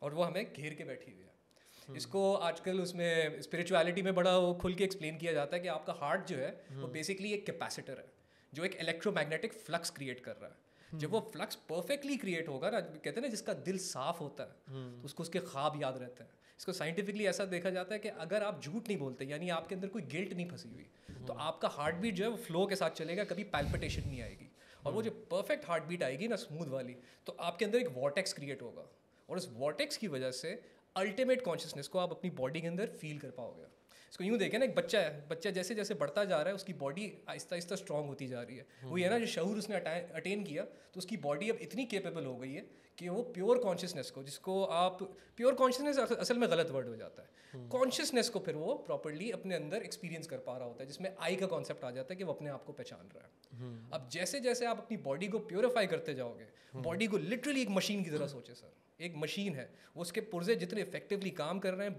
اور وہ ہمیں گھیر کے بیٹھی ہوئی ہے. اس کو آج کل اس میں اسپریچویلٹی میں بڑا وہ کھل کے ایکسپلین کیا جاتا ہے کہ آپ کا ہارٹ جو ہے وہ بیسکلی ایک کیپیسٹر ہے جو ایک الیکٹرو میگنیٹک فلکس کریٹ کر رہا ہے. جب وہ فلکس پرفیکٹلی کریٹ ہوگا نا, کہتے ہیں نا جس کا دل صاف ہوتا ہے تو اس کو اس کے خواب یاد رہتے ہیں. اس کو سائنٹیفکلی ایسا دیکھا جاتا ہے کہ اگر آپ جھوٹ نہیں بولتے, یعنی آپ کے اندر کوئی گلٹ نہیں پھنسی ہوئی, تو آپ کا ہارٹ بیٹ جو ہے وہ فلو کے ساتھ چلے گا, کبھی پیلپٹیشن نہیں آئے گی. اور وہ جو پرفیکٹ ہارٹ بیٹ آئے گی نا, اسموتھ والی, تو آپ کے اندر ایک وارٹیکس کریٹ ہوگا, اور اس وارٹیکس کی وجہ سے الٹیمیٹ کانشیسنیس کو آپ اپنی باڈی کے اندر فیل کر پاؤ گے. اس کو یوں دیکھیں نا, ایک بچہ ہے, بچہ جیسے جیسے بڑھتا جا رہا ہے اس کی باڈی آہستہ آہستہ اسٹرانگ ہوتی جا رہی ہے. وہ یہ نا جو شعور اس نے اٹین کیا, تو اس کی باڈی اب اتنی کیپیبل ہو گئی ہے کہ وہ پیور کانشیسنیس کو, جس کو آپ پیور کانشیسنیس اصل میں غلط ورڈ ہو جاتا ہے, کانشیسنیس کو پھر وہ پراپرلی اپنے اندر ایکسپیرینس کر پا رہا ہوتا ہے, جس میں آئی کا کانسیپٹ آ جاتا ہے کہ وہ اپنے آپ کو پہچان رہا ہے. اب جیسے جیسے آپ اپنی باڈی کو پیوریفائی کرتے جاؤ گے, باڈی کو لٹرلی ایک مشین کی طرح سوچے سر, ایک مشین ہے, وہ اس کے پرزے جتنے افیکٹولی کام کر رہے ہیں,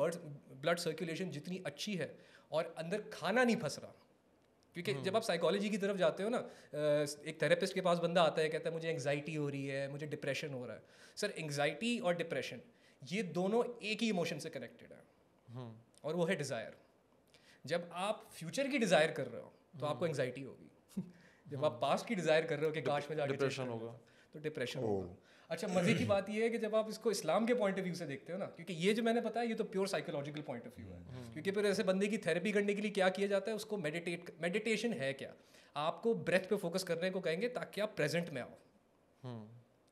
بلڈ سرکولیشن جتنی اچھی ہے, اور اندر کھانا نہیں پھنس رہا. کیونکہ جب آپ سائیکالوجی کی طرف جاتے ہو نا, ایک تھراپسٹ کے پاس بندہ آتا ہے, کہتا ہے مجھے انگزائٹی ہو رہی ہے, مجھے ڈپریشن ہو رہا ہے. سر انگزائٹی اور ڈپریشن یہ دونوں ایک ہی ایموشن سے کنیکٹڈ ہیں, اور وہ ہے ڈیزائر. جب آپ فیوچر کی ڈیزائر کر رہے ہو تو آپ کو انگزائٹی ہوگی, جب آپ پاسٹ کی ڈیزائر کر رہے ہو کہ کاش میں جا کے ڈپریشن ہوگا تو ڈپریشن ہوگا. اچھا, مزے کی بات یہ ہے کہ جب آپ اس کو اسلام کے پوائنٹ آف ویو سے دیکھتے ہو نا, کیونکہ یہ جو میں نے بتایا یہ تو pure psychological point of view ہے, کیونکہ پھر ایسے بندے کی تھیراپی کرنے کے لیے کیا کیا جاتا ہے, اس کو میڈیٹیشن ہے کیا, آپ کو بریتھ پہ فوکس کرنے کو کہیں گے تاکہ آپ پریزنٹ میں آؤ,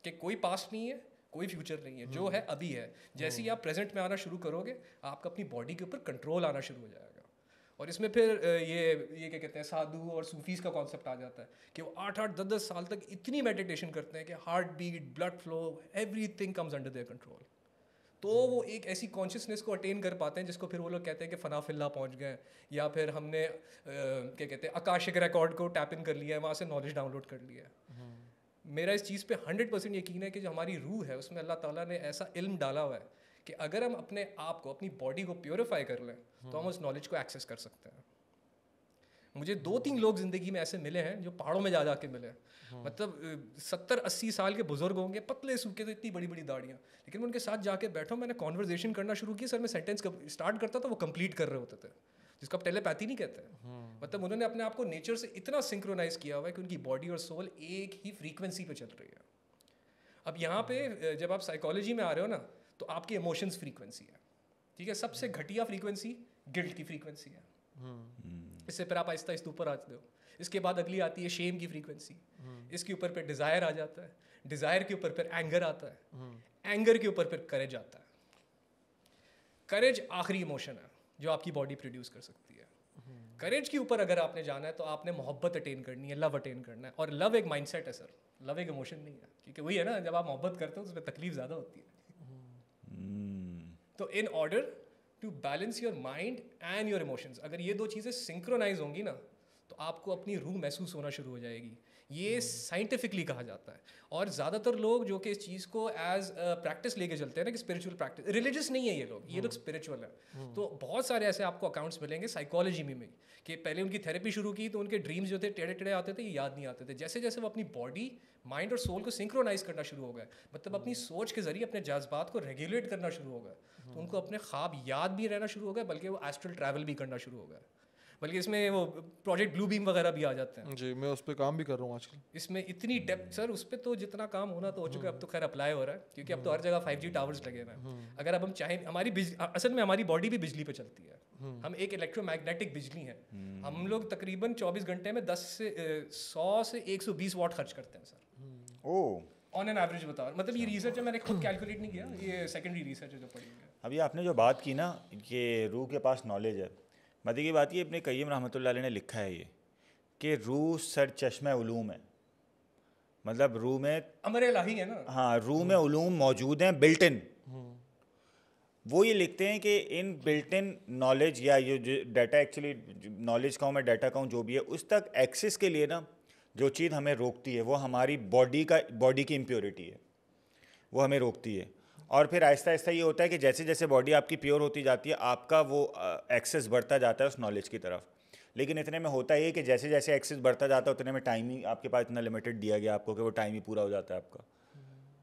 کہ کوئی پاسٹ نہیں ہے, کوئی فیوچر نہیں ہے, جو ہے ابھی ہے. جیسے ہی آپ پریزنٹ میں آنا شروع کرو گے, آپ کا اپنی باڈی کے اوپر کنٹرول آنا شروع ہو جائے گا. اور اس میں پھر یہ کیا کہتے ہیں, سادھو اور صوفیز کا کانسیپٹ آ جاتا ہے کہ وہ 8-10 سال تک اتنی میڈیٹیشن کرتے ہیں کہ heartbeat, blood flow, everything comes under their control. تو وہ ایک ایسی کانشیسنیس کو اٹین کر پاتے ہیں جس کو پھر وہ لوگ کہتے ہیں کہ فنا فی اللہ پہنچ گئے, یا پھر ہم نے کیا کہتے ہیں اکاشک ریکارڈ کو ٹیپ ان کر لیا ہے, وہاں سے نالج ڈاؤن لوڈ کر لیا ہے. میرا اس چیز پہ 100% یقین ہے کہ جو ہماری روح ہے اس میں اللہ تعالیٰ نے ایسا علم ڈالا ہوا ہے کہ اگر ہم اپنے آپ کو, اپنی باڈی کو پیوریفائی کر لیں تو ہم اس نالج کو ایکسیس کر سکتے ہیں. مجھے 2-3 لوگ زندگی میں ایسے ملے ہیں جو پہاڑوں میں جا کے ملے, مطلب 70-80 سال کے بزرگ ہوں گے, پتلے سوکھے, تو اتنی بڑی بڑی داڑیاں, لیکن میں ان کے ساتھ جا کے بیٹھا, میں نے کانورزیشن کرنا شروع کی. سر میں سینٹینس اسٹارٹ کرتا تھا, وہ کمپلیٹ کر رہے ہوتے تھے, جس کو آپ ٹیلی پیتھی نہیں کہتے. مطلب انہوں نے اپنے آپ کو نیچر سے اتنا سنکرونائز کیا ہوا ہے کہ ان کی باڈی اور سول ایک ہی فریکوینسی پہ چل رہی ہے. اب یہاں پہ جب آپ سائیکالوجی میں آ رہے ہو نا, تو آپ کی ایموشنس فریکوینسی ہے, ٹھیک ہے, سب سے گھٹیا فریکوینسی گلٹ کی فریکوینسی ہے. اس سے پھر آپ آہستہ آہستہ اوپر آتے ہو. اس کے بعد اگلی آتی ہے شیم کی فریکوینسی, اس کے اوپر پھر ڈیزائر آ جاتا ہے, ڈیزائر کے اوپر پھر اینگر آتا ہے, اینگر کے اوپر پھر کریج آتا ہے. کریج آخری ایموشن ہے جو آپ کی باڈی پروڈیوس کر سکتی ہے. کریج کے اوپر اگر آپ نے جانا ہے تو آپ نے محبت اٹین کرنی ہے, لو اٹین کرنا ہے. اور لو ایک مائنڈ سیٹ ہے سر, لو ایک ایموشن نہیں ہے, کیونکہ وہی ہے نا, جب آپ محبت کرتے ہو تو اس میں تکلیف زیادہ ہوتی ہے. تو in order to balance your mind and your emotions, اگر یہ دو چیزیں سنکرونائز ہوں گی نا, تو تو آپ کو اپنی روح محسوس ہونا شروع ہو جائے گی. یہ سائنٹیفکلی کہا جاتا ہے. اور زیادہ تر لوگ جو کہ اس چیز کو ایز پریکٹس لے کے چلتے ہیں نا کہ اسپریچول پریکٹس, ریلیجس نہیں ہے یہ لوگ اسپریچول ہیں. تو بہت سارے ایسے آپ کو اکاؤنٹس ملیں گے سائیکالوجی میں کہ پہلے ان کی تھیراپی شروع کی تو ان کے ڈریمز جو تھے ٹیڑھے ٹیڑھے آتے تھے, یہ یاد نہیں آتے تھے. جیسے جیسے وہ اپنی باڈی, مائنڈ اور سول کو سنکرونائز کرنا شروع ہو گئے, مطلب اپنی سوچ کے ذریعے اپنے جذبات کو ریگولیٹ کرنا شروع ہو گئے, تو ان کو اپنے خواب یاد بھی رہنا شروع ہو گئے, بلکہ وہ ایسٹرل ٹریول بھی کرنا شروع ہو گئے. بلکہ اس میں وہ پروجیکٹ بلو بیم وغیرہ بھی آ جاتے ہیں. جی میں اس پہ کام بھی کر رہا ہوں آج کل. اس میں اتنی ڈیپتھ سر, اس پہ تو جتنا کام ہونا تو ہو چکا ہے, اب تو خیر اپلائی ہو رہا ہے کیونکہ اب تو ہر جگہ 5G ٹاورز لگے ہوئے ہیں. اگر اب ہم چاہیں, ہماری اصل میں ہماری باڈی بھی بجلی پہ چلتی ہے, ہم ایک الیکٹرو میگنیٹک بجلی ہیں. ہم لوگ تقریباً 24 گھنٹے میں 100 سے 120 واٹ خرچ کرتے ہیں سر, آن این ایوریج بتا. مطلب یہ ریسرچ ہے, میں نے خود کیلکولیٹ نہیں کیا, یہ سیکنڈری ریسرچ ہے جو پڑھی ہے. ابھی آپ نے جو بات کی نا کہ روح کے پاس نالج ہے, مدی کی بات یہ ابن قیم رحمۃ اللہ علیہ نے لکھا ہے یہ کہ روح سر چشمہ علوم ہے. مطلب روح میں امر الہی ہے نا. ہاں, روح میں علوم موجود ہیں بلٹ ان. وہ یہ لکھتے ہیں کہ ان بلٹ ان نالج یا یہ جو ڈیٹا, ایکچولی نالج کہوں میں ڈیٹا کہوں جو بھی ہے, اس تک ایکسیس کے لیے نا جو چیز ہمیں روکتی ہے وہ ہماری باڈی کی امپیورٹی ہے, وہ ہمیں روکتی ہے. اور پھر آہستہ آہستہ یہ ہوتا ہے کہ جیسے جیسے باڈی آپ کی پیور ہوتی جاتی ہے آپ کا وہ ایکسیس بڑھتا جاتا ہے اس نالج کی طرف. لیکن اتنے میں ہوتا یہ کہ جیسے جیسے ایکسیس بڑھتا جاتا ہے اتنے میں ٹائم ہی آپ کے پاس اتنا لمیٹڈ دیا گیا آپ کو کہ وہ ٹائم ہی پورا ہو جاتا ہے آپ کا.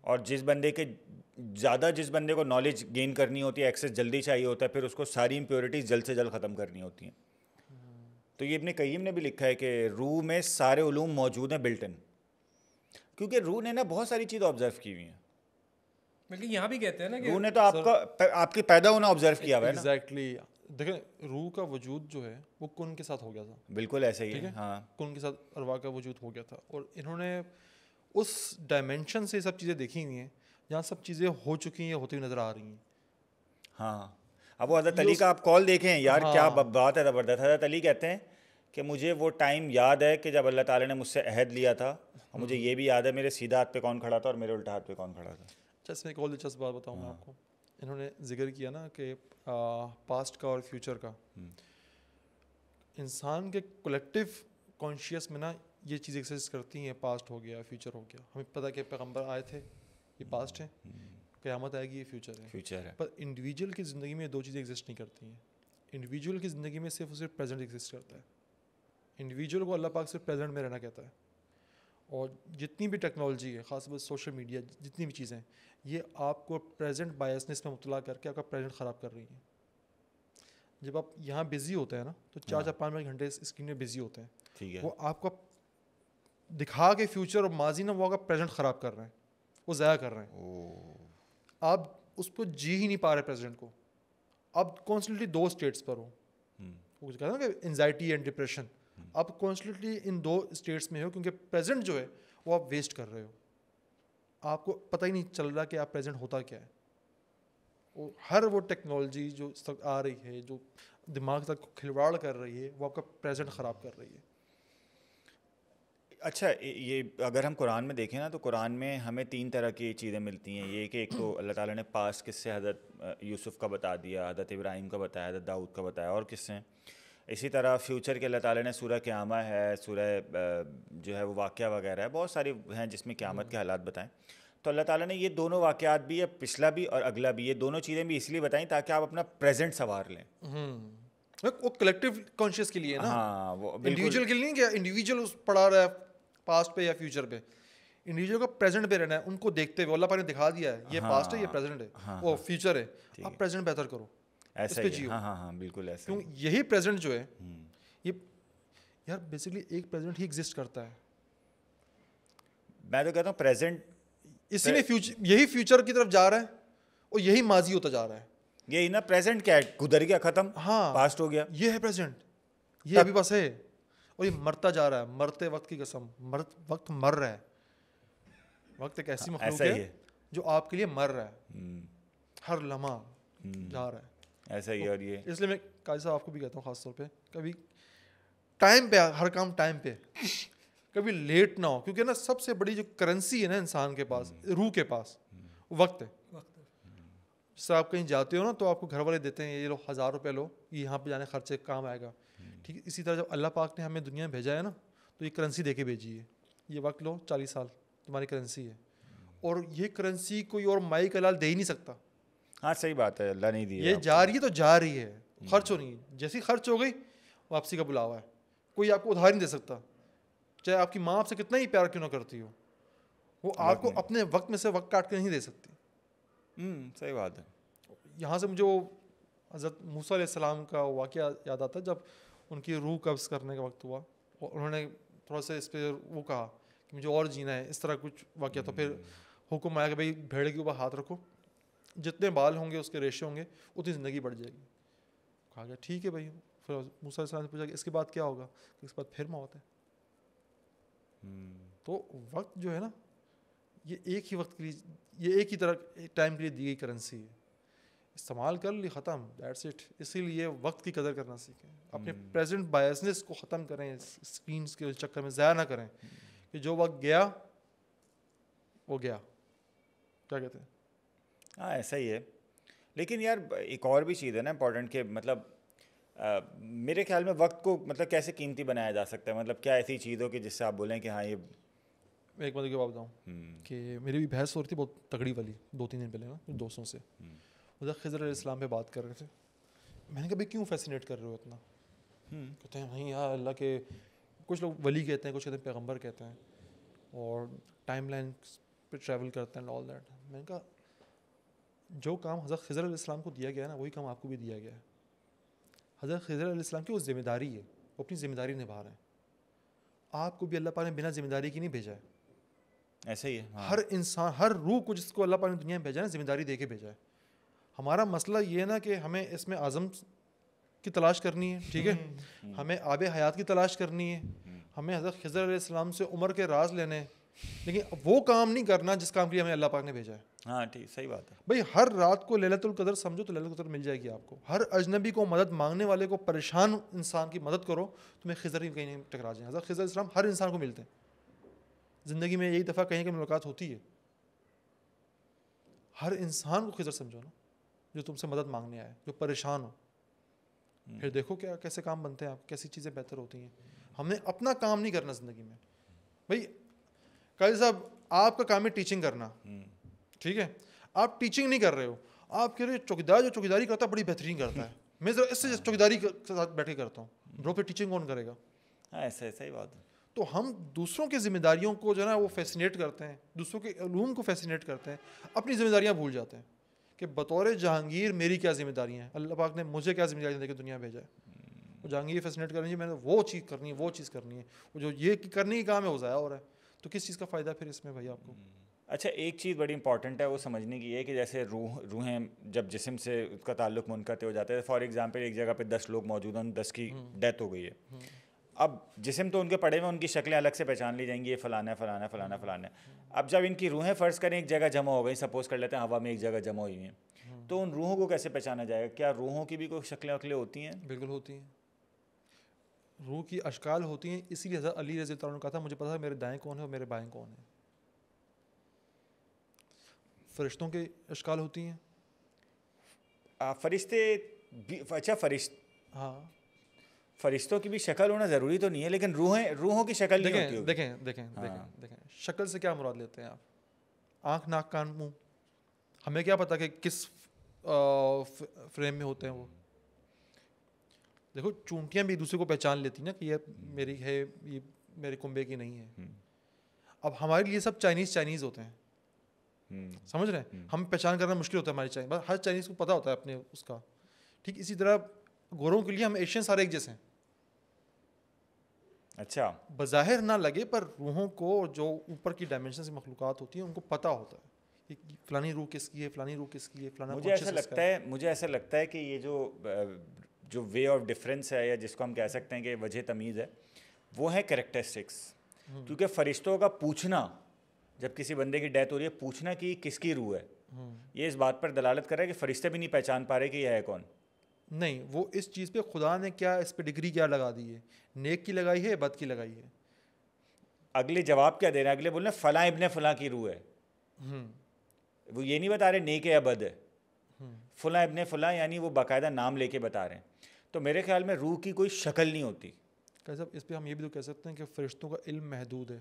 اور جس بندے کو نالج گین کرنی ہوتی ہے, ایکسیس جلدی چاہیے ہوتا ہے, پھر اس کو ساری امپیورٹیز جلد سے جلد ختم کرنی ہوتی ہیں. تو یہ ابن قیم نے بھی لکھا ہے کہ روح میں سارے علوم موجود ہیں بلٹ ان, کیونکہ روح نے نا بہت ساری چیزیں آبزرو کی ہوئی ہیں. بلکہ یہاں بھی کہتے ہیں نا کہ روح نے تو آپ کی پیدا ہونا آبزرو کیا ہوا ہے نا. ایگزیکٹلی. دیکھیں روح کا وجود جو ہے وہ کن کے ساتھ ہو گیا تھا. بالکل ایسے ہی ہے. ہاں, کن کے ساتھ ارواح کا وجود ہو گیا تھا, اور انہوں نے اس ڈائمینشن سے سب چیزیں دیکھی ہوئی ہیں جہاں سب چیزیں ہو چکی ہیں, ہوتی ہوئی نظر آ رہی ہیں. ہاں, اب وہ حضرت علی کا آپ کال دیکھیں یار, کیا بات ہے زبردست. حضرت علی کہتے ہیں کہ مجھے وہ ٹائم یاد ہے کہ جب اللہ تعالیٰ نے مجھ سے عہد لیا تھا, اور مجھے یہ بھی یاد ہے میرے سیدھا ہاتھ پہ کون کھڑا تھا اور میرے الٹا ہاتھ پہ کون کھڑا تھا. اچھا, اس میں ایک اور دلچسپ بات بتاؤں میں آپ کو. انہوں نے ذکر کیا نا کہ پاسٹ کا اور فیوچر کا, انسان کے کولیکٹیو کانشیس میں نا یہ چیزیں ایگزسٹ کرتی ہیں, پاسٹ ہو گیا فیوچر ہو گیا. ہمیں پتہ کہ پیغمبر آئے تھے, یہ پاسٹ ہے, قیامت آئے گی یہ فیوچر ہے. پر انڈیویجول کی زندگی میں دو چیزیں ایگزسٹ نہیں کرتی ہیں. انڈیویجول کی زندگی میں صرف اور صرف پریزنٹ ایگزسٹ کرتا ہے. انڈیویجول کو اللہ پاک صرف پریزنٹ میں رہنا کہتا ہے. اور جتنی بھی ٹیکنالوجی ہے, خاص طور سوشل میڈیا, جتنی بھی چیزیں, یہ آپ کو پریزنٹ بائسنس میں مبتلا کر کے آپ کا پریزنٹ خراب کر رہی ہیں. جب آپ یہاں بزی ہوتے ہیں نا تو 4-5 گھنٹے اسکرین میں بزی ہوتے ہیں, وہ آپ کو دکھا کے فیوچر اور ماضی نا وہ آپ کا پریزنٹ خراب کر رہے ہیں, وہ ضائع کر رہے ہیں. آپ اس کو جی ہی نہیں پا رہے پریزنٹ کو. آپ کانسٹنٹلی 2 اسٹیٹس پر ہو, وہ کہتے ہیں نا کہ انزائٹی اینڈ ڈپریشن, آپ کانسٹنٹلی ان 2 اسٹیٹس میں ہو, کیونکہ پریزنٹ جو ہے وہ آپ ویسٹ کر رہے ہو. آپ کو پتہ ہی نہیں چل رہا کہ آپ پریزنٹ ہوتا کیا ہے. ہر وہ ٹیکنالوجی جو اس تک آ رہی ہے, جو دماغ تک کھلواڑ کر رہی ہے, وہ آپ کا پریزنٹ خراب کر رہی ہے. اچھا, یہ اگر ہم قرآن میں دیکھیں نا تو قرآن میں ہمیں 3 طرح کی چیزیں ملتی ہیں. یہ کہ ایک تو اللہ تعالیٰ نے پاس قصے حضرت یوسف کا بتا دیا, حضرت ابراہیم کا بتایا, حضرت داؤد کا بتایا, اور قصے. اسی طرح فیوچر کے اللہ تعالیٰ نے سورہ قیامہ ہے, سورہ جو ہے وہ واقعہ وغیرہ ہے, بہت ساری ہیں جس میں قیامت کے حالات بتائیں. تو اللہ تعالیٰ نے یہ دونوں واقعات بھی, پچھلا بھی اور اگلا بھی, یہ دونوں چیزیں بھی اس لیے بتائیں تاکہ آپ اپنا پریزنٹ سنوار لیں. وہ کلیکٹیو کانشیس کے لیے نا, ہاں, وہ انڈیویجول کے لیے نہیں. کہ انڈیویجول پڑھا رہا ہے پاسٹ پہ یا فیوچر پہ, انڈیویجول کو پریزنٹ پہ رہنا ہے. ان کو دیکھتے ہوئے اللہ پاک نے دکھا دیا ہے یہ پاسٹ ہے, یہ پریزنٹ ہے, وہ فیوچر ہے, آپ پریزنٹ بہتر کرو, ایسا ہی. ہاں, بالکل ایسا. کیوں یہی پریزنٹ جو ہے, یہ یار بیسکلی ایک پریزنٹ ہی ایگزسٹ کرتا ہے. میں تو کہتا ہوں پریزنٹ اسی میں یہی فیوچر کی طرف جا رہا ہے اور یہی ماضی ہوتا جا رہا ہے. یہی نا پریزنٹ کیا ہے, گزر گیا, ختم, ہاں, پاسٹ ہو گیا. یہ ہے پریزنٹ, یہ ابھی بس ہے, اور یہ مرتا جا رہا ہے. مرتے وقت کی قسم, وقت مر رہا ہے. وقت ایک ایسی مخلوق ہے جو آپ کے لیے مر رہا ہے, ہر لمحہ جا رہا ہے. ایسا ہی. اور یہ اس لیے میں قاضی صاحب آپ کو بھی کہتا ہوں خاص طور پہ, کبھی ٹائم پہ, ہر کام ٹائم پہ, کبھی لیٹ نہ ہو. کیونکہ نا سب سے بڑی جو کرنسی ہے نا انسان کے پاس, روح کے پاس, وقت ہے. جس سے آپ کہیں جاتے ہو نا تو آپ کو گھر والے دیتے ہیں, یہ لو 1000 روپے لو, یہ یہاں پہ جانے خرچے کام آئے گا. ٹھیک ہے. اسی طرح جب اللہ پاک نے ہمیں دنیا میں بھیجا ہے نا تو یہ کرنسی دے کے بھیجی ہے, یہ وقت لو 40 سال تمہاری کرنسی ہے, اور یہ کرنسی کوئی اور مائی کا لال دے ہی نہیں سکتا. ہاں صحیح بات ہے, اللہ نہیں دیا. یہ جا رہی ہے تو جا رہی ہے, خرچ ہو رہی ہے, جیسی خرچ ہو گئی واپسی کا بلاوا ہے. کوئی آپ کو ادھار نہیں دے سکتا, چاہے آپ کی ماں آپ سے کتنا ہی پیار کیوں نہ کرتی ہو, وہ آپ کو اپنے وقت میں سے وقت کاٹ کے نہیں دے سکتی. صحیح بات ہے. یہاں سے مجھے وہ حضرت موسیٰ علیہ السلام کا واقعہ یاد آتا ہے, جب ان کی روح قبض کرنے کا وقت ہوا اور انہوں نے تھوڑا سا اس پہ وہ کہا کہ مجھے اور جینا ہے, اس طرح کچھ واقعہ. تو پھر حکم آیا کہ بھائی بھیڑ کے اوپر ہاتھ رکھو, جتنے بال ہوں گے اس کے ریشے ہوں گے اتنی زندگی بڑھ جائے گی. کہا گیا ٹھیک ہے بھائی. پھر موسیٰ علیہ السلام نے پوچھا کہ اس کے بعد کیا ہوگا, اس کے بعد پھر موت ہے. تو وقت جو ہے نا یہ ایک ہی وقت کے لیے, یہ ایک ہی طرح ٹائم کے لیے دی گئی کرنسی ہے, استعمال کر لی ختم, دیٹس اٹ. اسی لیے وقت کی قدر کرنا سیکھیں, اپنے پریزنٹ بائسنس کو ختم کریں, اسکرینس کے چکر میں ضائع نہ کریں کہ جو وقت گیا وہ گیا. کیا کہتے ہیں؟ ہاں ایسا ہی ہے. لیکن یار ایک اور بھی چیز ہے نا امپورٹنٹ, کہ مطلب میرے خیال میں وقت کو مطلب کیسے قیمتی بنایا جا سکتا ہے, مطلب کیا ایسی چیز ہو کہ جس سے آپ بولیں کہ ہاں یہ. میں ایک بات کی بات بتاؤں کہ میری بھی بحث ہو رہی تھی بہت تگڑی والی 2-3 دن پہلے نا دوستوں سے, حضرت خضر علیہ السلام پہ بات کر رہے تھے. میں نے کہا بھائی کیوں فیسینیٹ کر رہے ہو اتنا؟ کہتے ہیں نہیں یار اللہ کے, کچھ لوگ ولی کہتے ہیں, کچھ کہتے ہیں پیغمبر کہتے ہیں, اور ٹائم لائن پہ ٹریول کرتے ہیں آل دیٹ. میں نے کہا جو کام حضرت خضر علیہ السلام کو دیا گیا نا وہی کام آپ کو بھی دیا گیا ہے. حضرت خضر علیہ السلام کی وہ ذمہ داری ہے, وہ اپنی ذمہ داری نبھا رہے ہیں. آپ کو بھی اللہ پاک نے بنا ذمہ داری کی نہیں بھیجا ہے. ایسا ہی ہے. ہر انسان, ہر روح کو جس کو اللہ پاک نے دنیا میں بھیجا ہے ذمہ داری دے کے بھیجا ہے. ہمارا مسئلہ یہ ہے نا کہ ہمیں اس میں اعظم کی تلاش کرنی ہے, ٹھیک ہے, ہمیں آب حیات کی تلاش کرنی ہے, ہمیں حضرت خضر علیہ السلام سے عمر کے راز لینے ہیں, لیکن وہ کام نہیں کرنا جس کام کے لیے ہمیں اللہ پاک نے بھیجا ہے. ہاں ٹھیک, صحیح بات ہے بھائی ہر رات کو لیلۃ القدر سمجھو تو لیلۃ القدر مل جائے گی آپ کو. ہر اجنبی کو مدد مانگنے والے کو, پریشان انسان کی مدد کرو, تمہیں خضر ہی کہیں نہیں ٹکرا جائیں. حضرت خضر علیہ السلام ہر انسان کو ملتے ہیں زندگی میں, ایک دفعہ کہیں کہ ملاقات ہوتی ہے. ہر انسان کو خضر سمجھو نا جو تم سے مدد مانگنے آئے, جو پریشان ہو. پھر دیکھو کیا کیسے کام بنتے ہیں آپ, کیسی چیزیں بہتر ہوتی ہیں. ہم نے اپنا کام نہیں کرنا زندگی میں. بھائی قاضی صاحب آپ کا کام ہے ٹیچنگ کرنا, ٹھیک ہے, آپ ٹیچنگ نہیں کر رہے ہو, آپ کہہ رہے چوکیدار جو چوکیداری کرتا ہے بڑی بہترین کرتا ہے, میں ذرا اس سے چوکیداری کے ساتھ بیٹھ کے کرتا ہوں. برو پھر ٹیچنگ کون کرے گا؟ ہاں ایسا صحیح بات ہے. تو ہم دوسروں کی ذمہ داریوں کو جو ہے نا وہ فیسینیٹ کرتے ہیں, دوسروں کے علوم کو فیسینیٹ کرتے ہیں, اپنی ذمہ داریاں بھول جاتے ہیں کہ بطور جہانگیر میری کیا ذمہ داریاں ہیں, اللہ پاک نے مجھے کیا ذمہ داریاں دے کے دنیا بھیجا ہے. وہ جہانگیر فیسینیٹ کرنی ہے, میں نے وہ چیز کرنی ہے, وہ چیز کرنی ہے, وہ جو یہ کرنے کی کام ہے وہ ضائع ہو رہا ہے. تو کس چیز کا فائدہ پھر اس میں بھائی آپ کو؟ اچھا ایک چیز بڑی امپورٹنٹ ہے وہ سمجھنے کی ہے کہ جیسے روحیں جب جسم سے اس کا تعلق منقطع ہو جاتا ہے, فار ایگزامپل ایک جگہ پہ 10 لوگ موجود ہیں, 10 کی ڈیتھ ہو گئی ہے. اب جسم تو ان کے پڑے ہوئے, ان کی شکلیں الگ سے پہچان لی جائیں گی, یہ فلانا ہے فلانا فلانا فلانا ہے. اب جب ان کی روحیں فرض کریں ایک جگہ جمع ہو گئی, سپوز کر لیتے ہیں ہوا میں ایک جگہ جمع ہوئی ہیں, تو ان روحوں کو کیسے پہچانا جائے گا؟ کیا روحوں کی بھی کوئی شکلیں وکلیں ہوتی ہیں؟ بالکل ہوتی ہیں, روح کی اشکال ہوتی ہیں. اسی لیے حضرت علی رضی اللہ عنہ نے کہا تھا مجھے پتا ہے میرے دائیں کون ہے اور میرے بائیں کون ہیں. فرشتوں کے اشکال ہوتی ہیں, فرشتے بھی, اچھا ہاں فرشتوں کی بھی شکل ہونا ضروری تو نہیں ہے, لیکن روحوں کی شکل نہیں ہوتی ہوگی. دیکھیں شکل سے کیا مراد لیتے ہیں آپ؟ آنکھ, ناک, کان, منہ, ہمیں کیا پتا کہ کس فریم میں ہوتے ہیں وہ. دیکھو چونٹیاں بھی دوسرے کو پہچان لیتی نا کہ یہ میری ہے, یہ میرے کنبے کی نہیں ہے. اب ہمارے لیے سب چائنیز ہوتے ہیں, سمجھ رہے ہیں, ہم پہچان کرنا مشکل ہوتا ہے ہماری چائنیز, ہر چائنیز کو پتہ ہوتا ہے اپنے اس کا, ٹھیک. اسی طرح گوروں کے لیے ہم ایشین سارے ایک جیسے ہیں. اچھا بظاہر نہ لگے پر روحوں کو جو اوپر کی ڈائمینشن سے مخلوقات ہوتی ہیں ان کو پتہ ہوتا ہے کہ فلانی روح کس کی ہے, فلانی روح کس کی ہے, فلانا. مجھے ایسا لگتا ہے کہ یہ جو وے آف ڈفرینس ہے, یا جس کو ہم کہہ سکتے ہیں کہ وجہ تمیز ہے, وہ ہے کریکٹرسٹکس. کیونکہ فرشتوں کا پوچھنا جب کسی بندے کی ڈیتھ ہو رہی ہے, پوچھنا کہ کس کی روح ہے, یہ اس بات پر دلالت کر رہا ہے کہ فرشتے بھی نہیں پہچان پا رہے کہ یہ ہے کون. نہیں, وہ اس چیز پہ خدا نے کیا اس پہ ڈگری کیا لگا دی ہے, نیک کی لگائی ہے, بد کی لگائی ہے. اگلے جواب کیا دے رہے ہیں؟ اگلے بول رہے ہیں فلاں ابن فلاں کی روح ہے. وہ یہ نہیں بتا رہے نیک ہے یا بد ہے, فلاں ابن فلاں, یعنی وہ باقاعدہ نام لے کے بتا رہے ہیں. تو میرے خیال میں روح کی کوئی شکل نہیں ہوتی. صاحب اس پہ ہم یہ بھی تو کہہ سکتے ہیں کہ فرشتوں کا علم محدود ہے.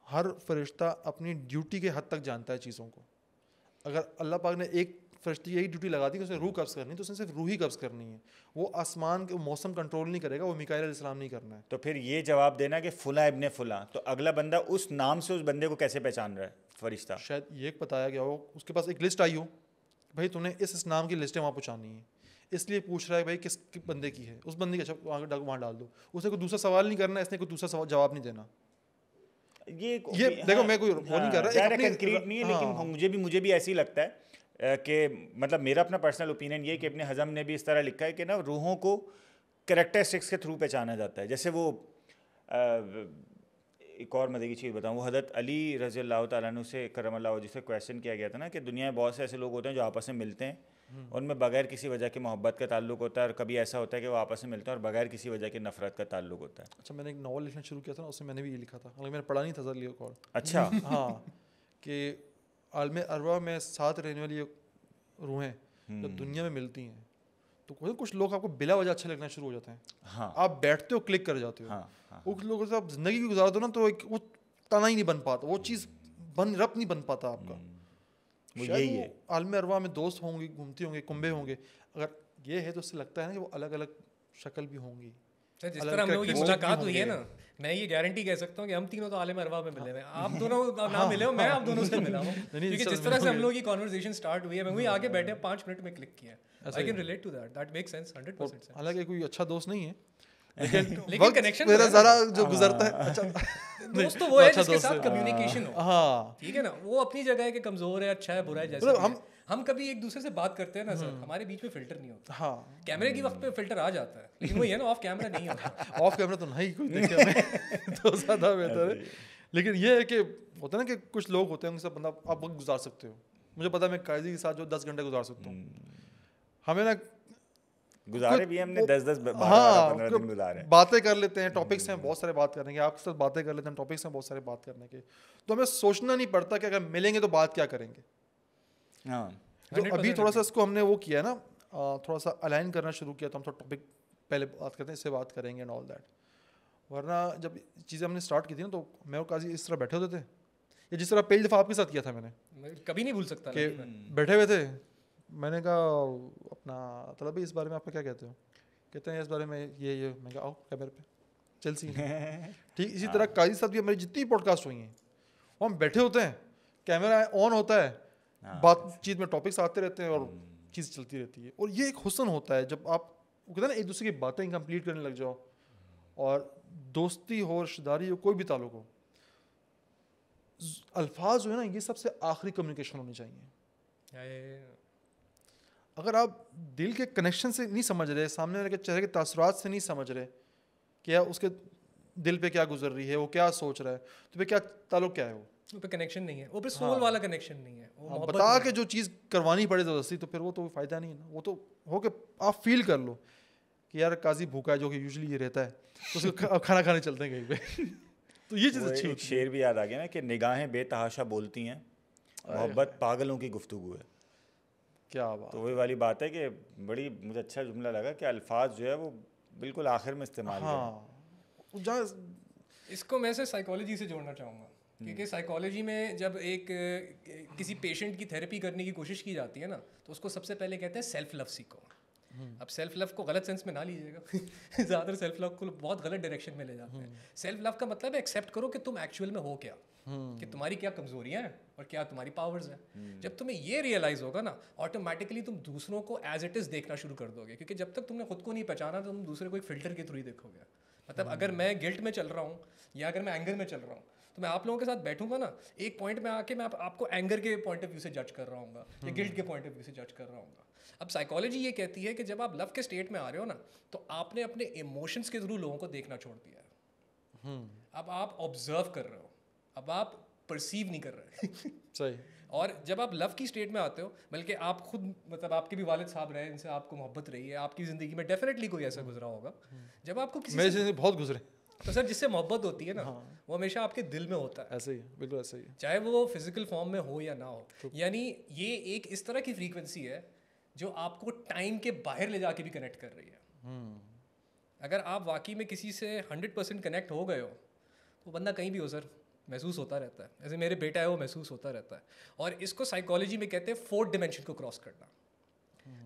ہر فرشتہ اپنی ڈیوٹی کے حد تک جانتا ہے چیزوں کو. اگر اللہ پاک نے ایک فرشتے یہی ڈیوٹی لگا دی کہ اسے روح قبض کرنی تو اس نے صرف روح ہی قبض کرنی ہے. وہ آسمان کے موسم کنٹرول نہیں کرے گا, وہ میکائیل علیہ السلام نہیں کرنا ہے. تو پھر یہ جواب دینا کہ فلاں ابن فلاں, تو اگلا بندہ اس نام سے اس بندے کو کیسے پہچان رہا ہے فرشتہ؟ شاید یہ بتایا گیا ہو, اس کے پاس ایک لسٹ آئی ہو, بھائی تم نے اس نام کی لسٹیں وہاں پہنچانی ہے, اس لیے پوچھ رہا ہے بھائی کس بندے کی ہے, اس بندے کا اچھا وہاں ڈال دو. اسے کوئی دوسرا سوال نہیں کرنا, اس نے کوئی دوسرا جواب نہیں دینا. یہ دیکھو میں کوئی وہ نہیں کر رہا, کنکریٹ نہیں ہے, لیکن مجھے بھی ایسے ہی لگتا ہے کہ مطلب میرا اپنا پرسنل اوپینین یہ کہ ابن حزم نے بھی اس طرح لکھا ہے کہ نا روحوں کو کریکٹرسٹکس کے تھرو پہچانا جاتا ہے. جیسے وہ ایک اور مزے کی چیز بتاؤں, وہ حضرت علی رضی اللہ تعالیٰ عنہ سے کرم اللہ وجہ سے کویشچن کیا گیا تھا نا کہ دنیا میں بہت سے ایسے لوگ ہوتے ہیں جو آپس میں ملتے ہیں, ان میں بغیر کسی وجہ کے محبت کا تعلق ہوتا ہے, اور کبھی ایسا ہوتا ہے کہ وہ آپس میں ملتے ہیں اور بغیر کسی وجہ کے نفرت کا تعلق ہوتا ہے. اچھا میں نے ایک ناول لکھنا شروع کیا تھا نا, اس میں نے بھی یہ لکھا تھا, حالانکہ میں نے پڑھا نہیں تھا ذرا اور. اچھا ہاں کہ عالم ارواح میں ساتھ رہنے والی روحیں جب دنیا میں ملتی ہیں تو کچھ لوگ آپ کو بلا وجہ اچھے لگنا شروع ہو جاتے ہیں. ہاں آپ بیٹھتے ہو کلک کر جاتے ہو. کچھ لوگوں سے آپ زندگی بھی گزار دو نا تو وہ تنا ہی نہیں بن پاتا, وہ چیز ربط نہیں بن پاتا آپ کا. یہی ہے عالم ارواح میں دوست ہوں گے, گھومتے ہوں گے, کنبے ہوں گے. اگر یہ ہے تو اس سے لگتا ہے نا کہ وہ الگ الگ شکل بھی ہوں گی. جس طرح ہم لوگوں کی ملاقات ہوئی ہے نا, میں یہ گارنٹی کہہ سکتا ہوں کہ ہم تینوں تو عالم ارواح میں ملے ہوئے ہیں. آپ دونوں نہ ملے ہو, میں آپ دونوں سے ملا ہوں, کیونکہ جس طرح سے ہم لوگوں کی کانورسیشن سٹارٹ ہوئی ہے, میں وہی آگے بیٹھے 5 منٹ میں کلک کیا. I can relate to that. That makes sense 100%. حالانکہ کوئی اچھا دوست نہیں ہے, لیکن کنیکشن میرا ذرا جو گزرتا ہے اچھا دوست تو وہ ہے جس کے ساتھ کمیونیکیشن ہو. ہاں ٹھیک ہے نا, وہ اپنی جگہ ہے کہ کمزور ہے, اچھا ہے, برا ہے, جیسے ہم کبھی ایک دوسرے سے بات کرتے ہیں نا سر, ہمارے بیچ میں فلٹر نہیں ہوتا. ہاں کیمرے کی وقت پہ فلٹر آ جاتا ہے, لیکن وہی ہے نا آف کیمرا نہیں ہوتا. آف کیمرا تو نہیں کوئی دیکھے ہمیں تو زیادہ بہتر ہے. لیکن یہ ہے کہ ہوتا ہے نا کہ کچھ لوگ ہوتے ہیں ان کے ساتھ بندہ آپ وقت گزار سکتے ہو. مجھے پتا ہے میں قاضی کے ساتھ جو 10 گھنٹے گزار سکتا ہوں. ہمیں نا گزارے بھی ہم نے 10 15 دن گزارے, باتیں کر لیتے ہیں, ٹاپکس ہیں بہت سارے بات کرنے کے, آپ کے ساتھ باتیں کر لیتے ہیں, ٹاپکس ہیں بہت سارے بات کرنے کے, تو ہمیں سوچنا نہیں پڑتا کہ اگر ملیں گے تو بات کیا کریں گے. ہاں ابھی تھوڑا سا اس کو ہم نے وہ کیا نا, تھوڑا سا الائن کرنا شروع کیا, تو ہم تھوڑا ٹاپک پہلے بات کرتے ہیں, اس سے بات کریں گے اینڈ آل دیٹ. ورنہ جب چیزیں ہم نے اسٹارٹ کی تھی نا تو میں اور قاضی اس طرح بیٹھے ہوتے تھے, یا جس طرح پہلی دفعہ آپ کے ساتھ کیا تھا میں نے, کبھی نہیں بھول سکتا کہ بیٹھے ہوئے تھے, میں نے کہا اپنا طلب بھائی اس بارے میں آپ کیا کہتے ہو, کہتے ہیں اس بارے میں یہ میں کہا آؤ کیمرے پہ چل سی ٹھیک. اسی طرح قاضی صاحب بھی ہماری جتنی پوڈ کاسٹ ہوئی ہیں وہ ہم بیٹھے ہوتے ہیں, کیمرہ آن ہوتا ہے, بات چیت میں ٹاپکس آتے رہتے ہیں اور چیز چلتی رہتی ہے. اور یہ ایک حسن ہوتا ہے جب آپ کہتے ہیں نا ایک دوسرے کی باتیں کمپلیٹ کرنے لگ جاؤ, اور دوستی ہو, رشتہ داری ہو, کوئی بھی تعلق ہو, الفاظ جو ہے نا یہ سب سے آخری کمیونیکیشن ہونی چاہیے. اگر آپ دل کے کنیکشن سے نہیں سمجھ رہے, سامنے والے کے چہرے کے تاثرات سے نہیں سمجھ رہے, کیا اس کے دل پہ کیا گزر رہی ہے, وہ کیا سوچ رہا ہے, تو پھر کیا تعلق کیا ہے, وہ پہ کنیکشن نہیں ہے, وہ پہ سول والا کنیکشن نہیں ہے. وہ بتا کے جو چیز کروانی پڑے زبردستی تو پھر وہ تو فائدہ نہیں ہے نا. وہ تو ہو کہ آپ فیل کر لو کہ یار قاضی بھوکا ہے, جو کہ یوزلی یہ رہتا ہے, اس کو کھانا کھانے چلتے ہیں کہیں پہ, تو یہ چیز اچھی ہوتی ہے. شعر بھی یاد آ گیا نا کہ نگاہیں بے تحاشا بولتی ہیں, محبت پاگلوں کی گفتگو ہے. کیا بات, تو وہی والی بات ہے کہ بڑی مجھے اچھا جملہ لگا کہ الفاظ جو ہے وہ بالکل آخر میں استعمال ہاں. اس کو میں سے سائیکالوجی سے جوڑنا چاہوں گا, کیونکہ سائیکالوجی میں جب ایک کسی پیشنٹ کی تھیراپی کرنے کی کوشش کی جاتی ہے نا تو اس کو سب سے پہلے کہتے ہیں سیلف لو سیکھو. اب سیلف لو کو غلط سینس میں نہ لیجیے گا, زیادہ تر سیلف لو کو بہت غلط ڈائریکشن میں لے جاتے ہیں. سیلف لو کا مطلب ہے ایکسیپٹ کرو کہ تم ایکچوئل میں ہو کیا, کہ تمہاری کیا کمزوریاں ہیں اور کیا تمہاری پاورز ہیں. جب تمہیں یہ ریئلائز ہوگا نا, آٹومیٹکلی تم دوسروں کو ایز اٹ از دیکھنا شروع کر دو گے, کیونکہ جب تک تم نے خود کو نہیں پہچانا تو تم دوسرے کو ایک فلٹر کے تھرو ہی دیکھو گے. مطلب اگر میں گلٹ میں چل رہا ہوں یا اگر میں اینگر میں چل رہا ہوں تو میں آپ لوگوں کے ساتھ بیٹھوں گا نا, ایک پوائنٹ میں آ کے میں آپ کو اینگر کے پوائنٹ آف ویو سے جج کر رہا ہوں گا یا گلٹ کے پوائنٹ آف ویو سے جج کر رہا ہوں گا. اب سائیکالوجی یہ کہتی ہے کہ جب آپ لو کے اسٹیٹ میں آ رہے ہو نا تو آپ نے اپنے ایموشنس کے تھرو لوگوں کو دیکھنا چھوڑ دیا ہے. اب آپ آبزرو کر رہے ہو, اب آپ پرسیو نہیں کر رہے. صحیح. اور جب آپ لو کی اسٹیٹ میں آتے ہو, بلکہ آپ خود مطلب آپ کے بھی والد صاحب رہے, ان سے آپ کو محبت رہی ہے, آپ کی زندگی میں ڈیفینیٹلی کوئی ایسا گزرا ہوگا جب آپ کو کسی میری زندگی بہت گزرے, تو سر جس سے محبت ہوتی ہے نا وہ ہمیشہ آپ کے دل میں ہوتا ہے. ایسے ہی بالکل ایسے ہی, چاہے وہ فزیکل فارم میں ہو یا نہ ہو. یعنی یہ ایک اس طرح کی فریکوینسی ہے جو آپ کو ٹائم کے باہر لے جا کے بھی کنیکٹ کر رہی ہے. اگر آپ واقعی میں کسی سے 100% کنیکٹ ہو گئے ہو تو بندہ کہیں بھی ہو سر محسوس ہوتا رہتا ہے. جیسے میرے بیٹا ہے وہ محسوس ہوتا رہتا ہے. اور اس کو سائیکالوجی میں کہتے ہیں 4th ڈائمینشن کو کراس کرنا.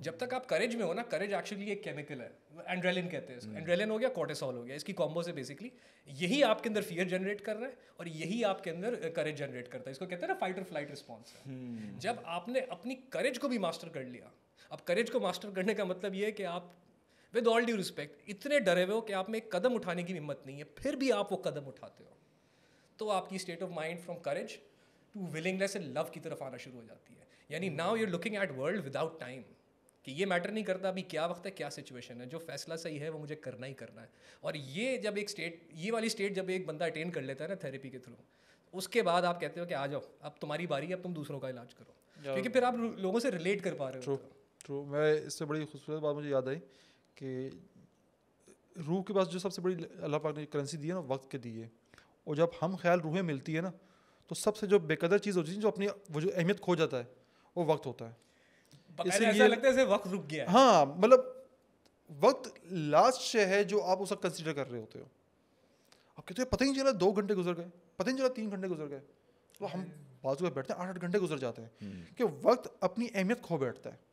جب تک آپ کریج میں ہو نا, کریج ایکچولی ایک کیمیکل ہے, اینڈریلن کہتے ہیں اس کو. اینڈریلن ہو گیا, کورٹیسول ہو گیا, اس کی کامبو سے بیسکلی یہی آپ کے اندر فیئر جنریٹ کر رہا ہے اور یہی آپ کے اندر کریج جنریٹ کرتا ہے. اس کو کہتے ہیں نا فائٹ اور فلائٹ رسپانس. جب آپ نے اپنی کریج کو بھی ماسٹر کر لیا, اب کریج کو ماسٹر کرنے کا مطلب یہ ہے کہ آپ ود آل ڈیو رسپیکٹ اتنے ڈرے ہوئے ہو کہ آپ میں ایک قدم اٹھانے کی ہمت نہیں ہے, پھر بھی آپ وہ قدم اٹھاتے ہو, تو آپ کی state of mind from courage to willingness and love کی طرف آنا شروع ہو جاتی ہے. یعنی now you are looking at world without time, کہ یہ میٹر نہیں کرتا ابھی کیا وقت ہے, کیا سچویشن ہے, جو فیصلہ صحیح ہے وہ مجھے کرنا ہی کرنا ہے. اور یہ جب ایک اسٹیٹ, یہ والی اسٹیٹ جب ایک بندہ اٹین کر لیتا ہے نا تھیراپی کے تھرو, اس کے بعد آپ کہتے ہو کہ آ جاؤ اب تمہاری باری ہے, اب تم دوسروں کا علاج کرو, کیونکہ پھر آپ لوگوں سے ریلیٹ کر پا رہے ہو. ٹرو. میں اس سے بڑی خوبصورت بات مجھے یاد آئی کہ روح کے پاس جو سب سے بڑی اللہ پاک نے کرنسی دی ہے نا, وقت کے دی ہے. اور جب ہم خیال روحیں ملتی ہے نا, تو سب سے جو بے قدر چیز ہوتی ہے, جو اپنی وہ جو اہمیت کھو جاتا ہے, وہ وقت ہوتا ہے. ایسا لگتا ہے جیسے وقت رک گیا ہے. ہاں, مطلب وقت لاسٹ شے ہے جو آپ اس وقت کنسیڈر کر رہے ہوتے ہو. آپ کہتے ہیں پتہ ہی نہیں چلا 2 گھنٹے گزر گئے, پتہ ہی نہیں چلا 3 گھنٹے گزر گئے. تو ہم بازو پہ بیٹھتے ہیں 8 گھنٹے گزر جاتے ہیں, کہ وقت اپنی اہمیت کھو بیٹھتا ہے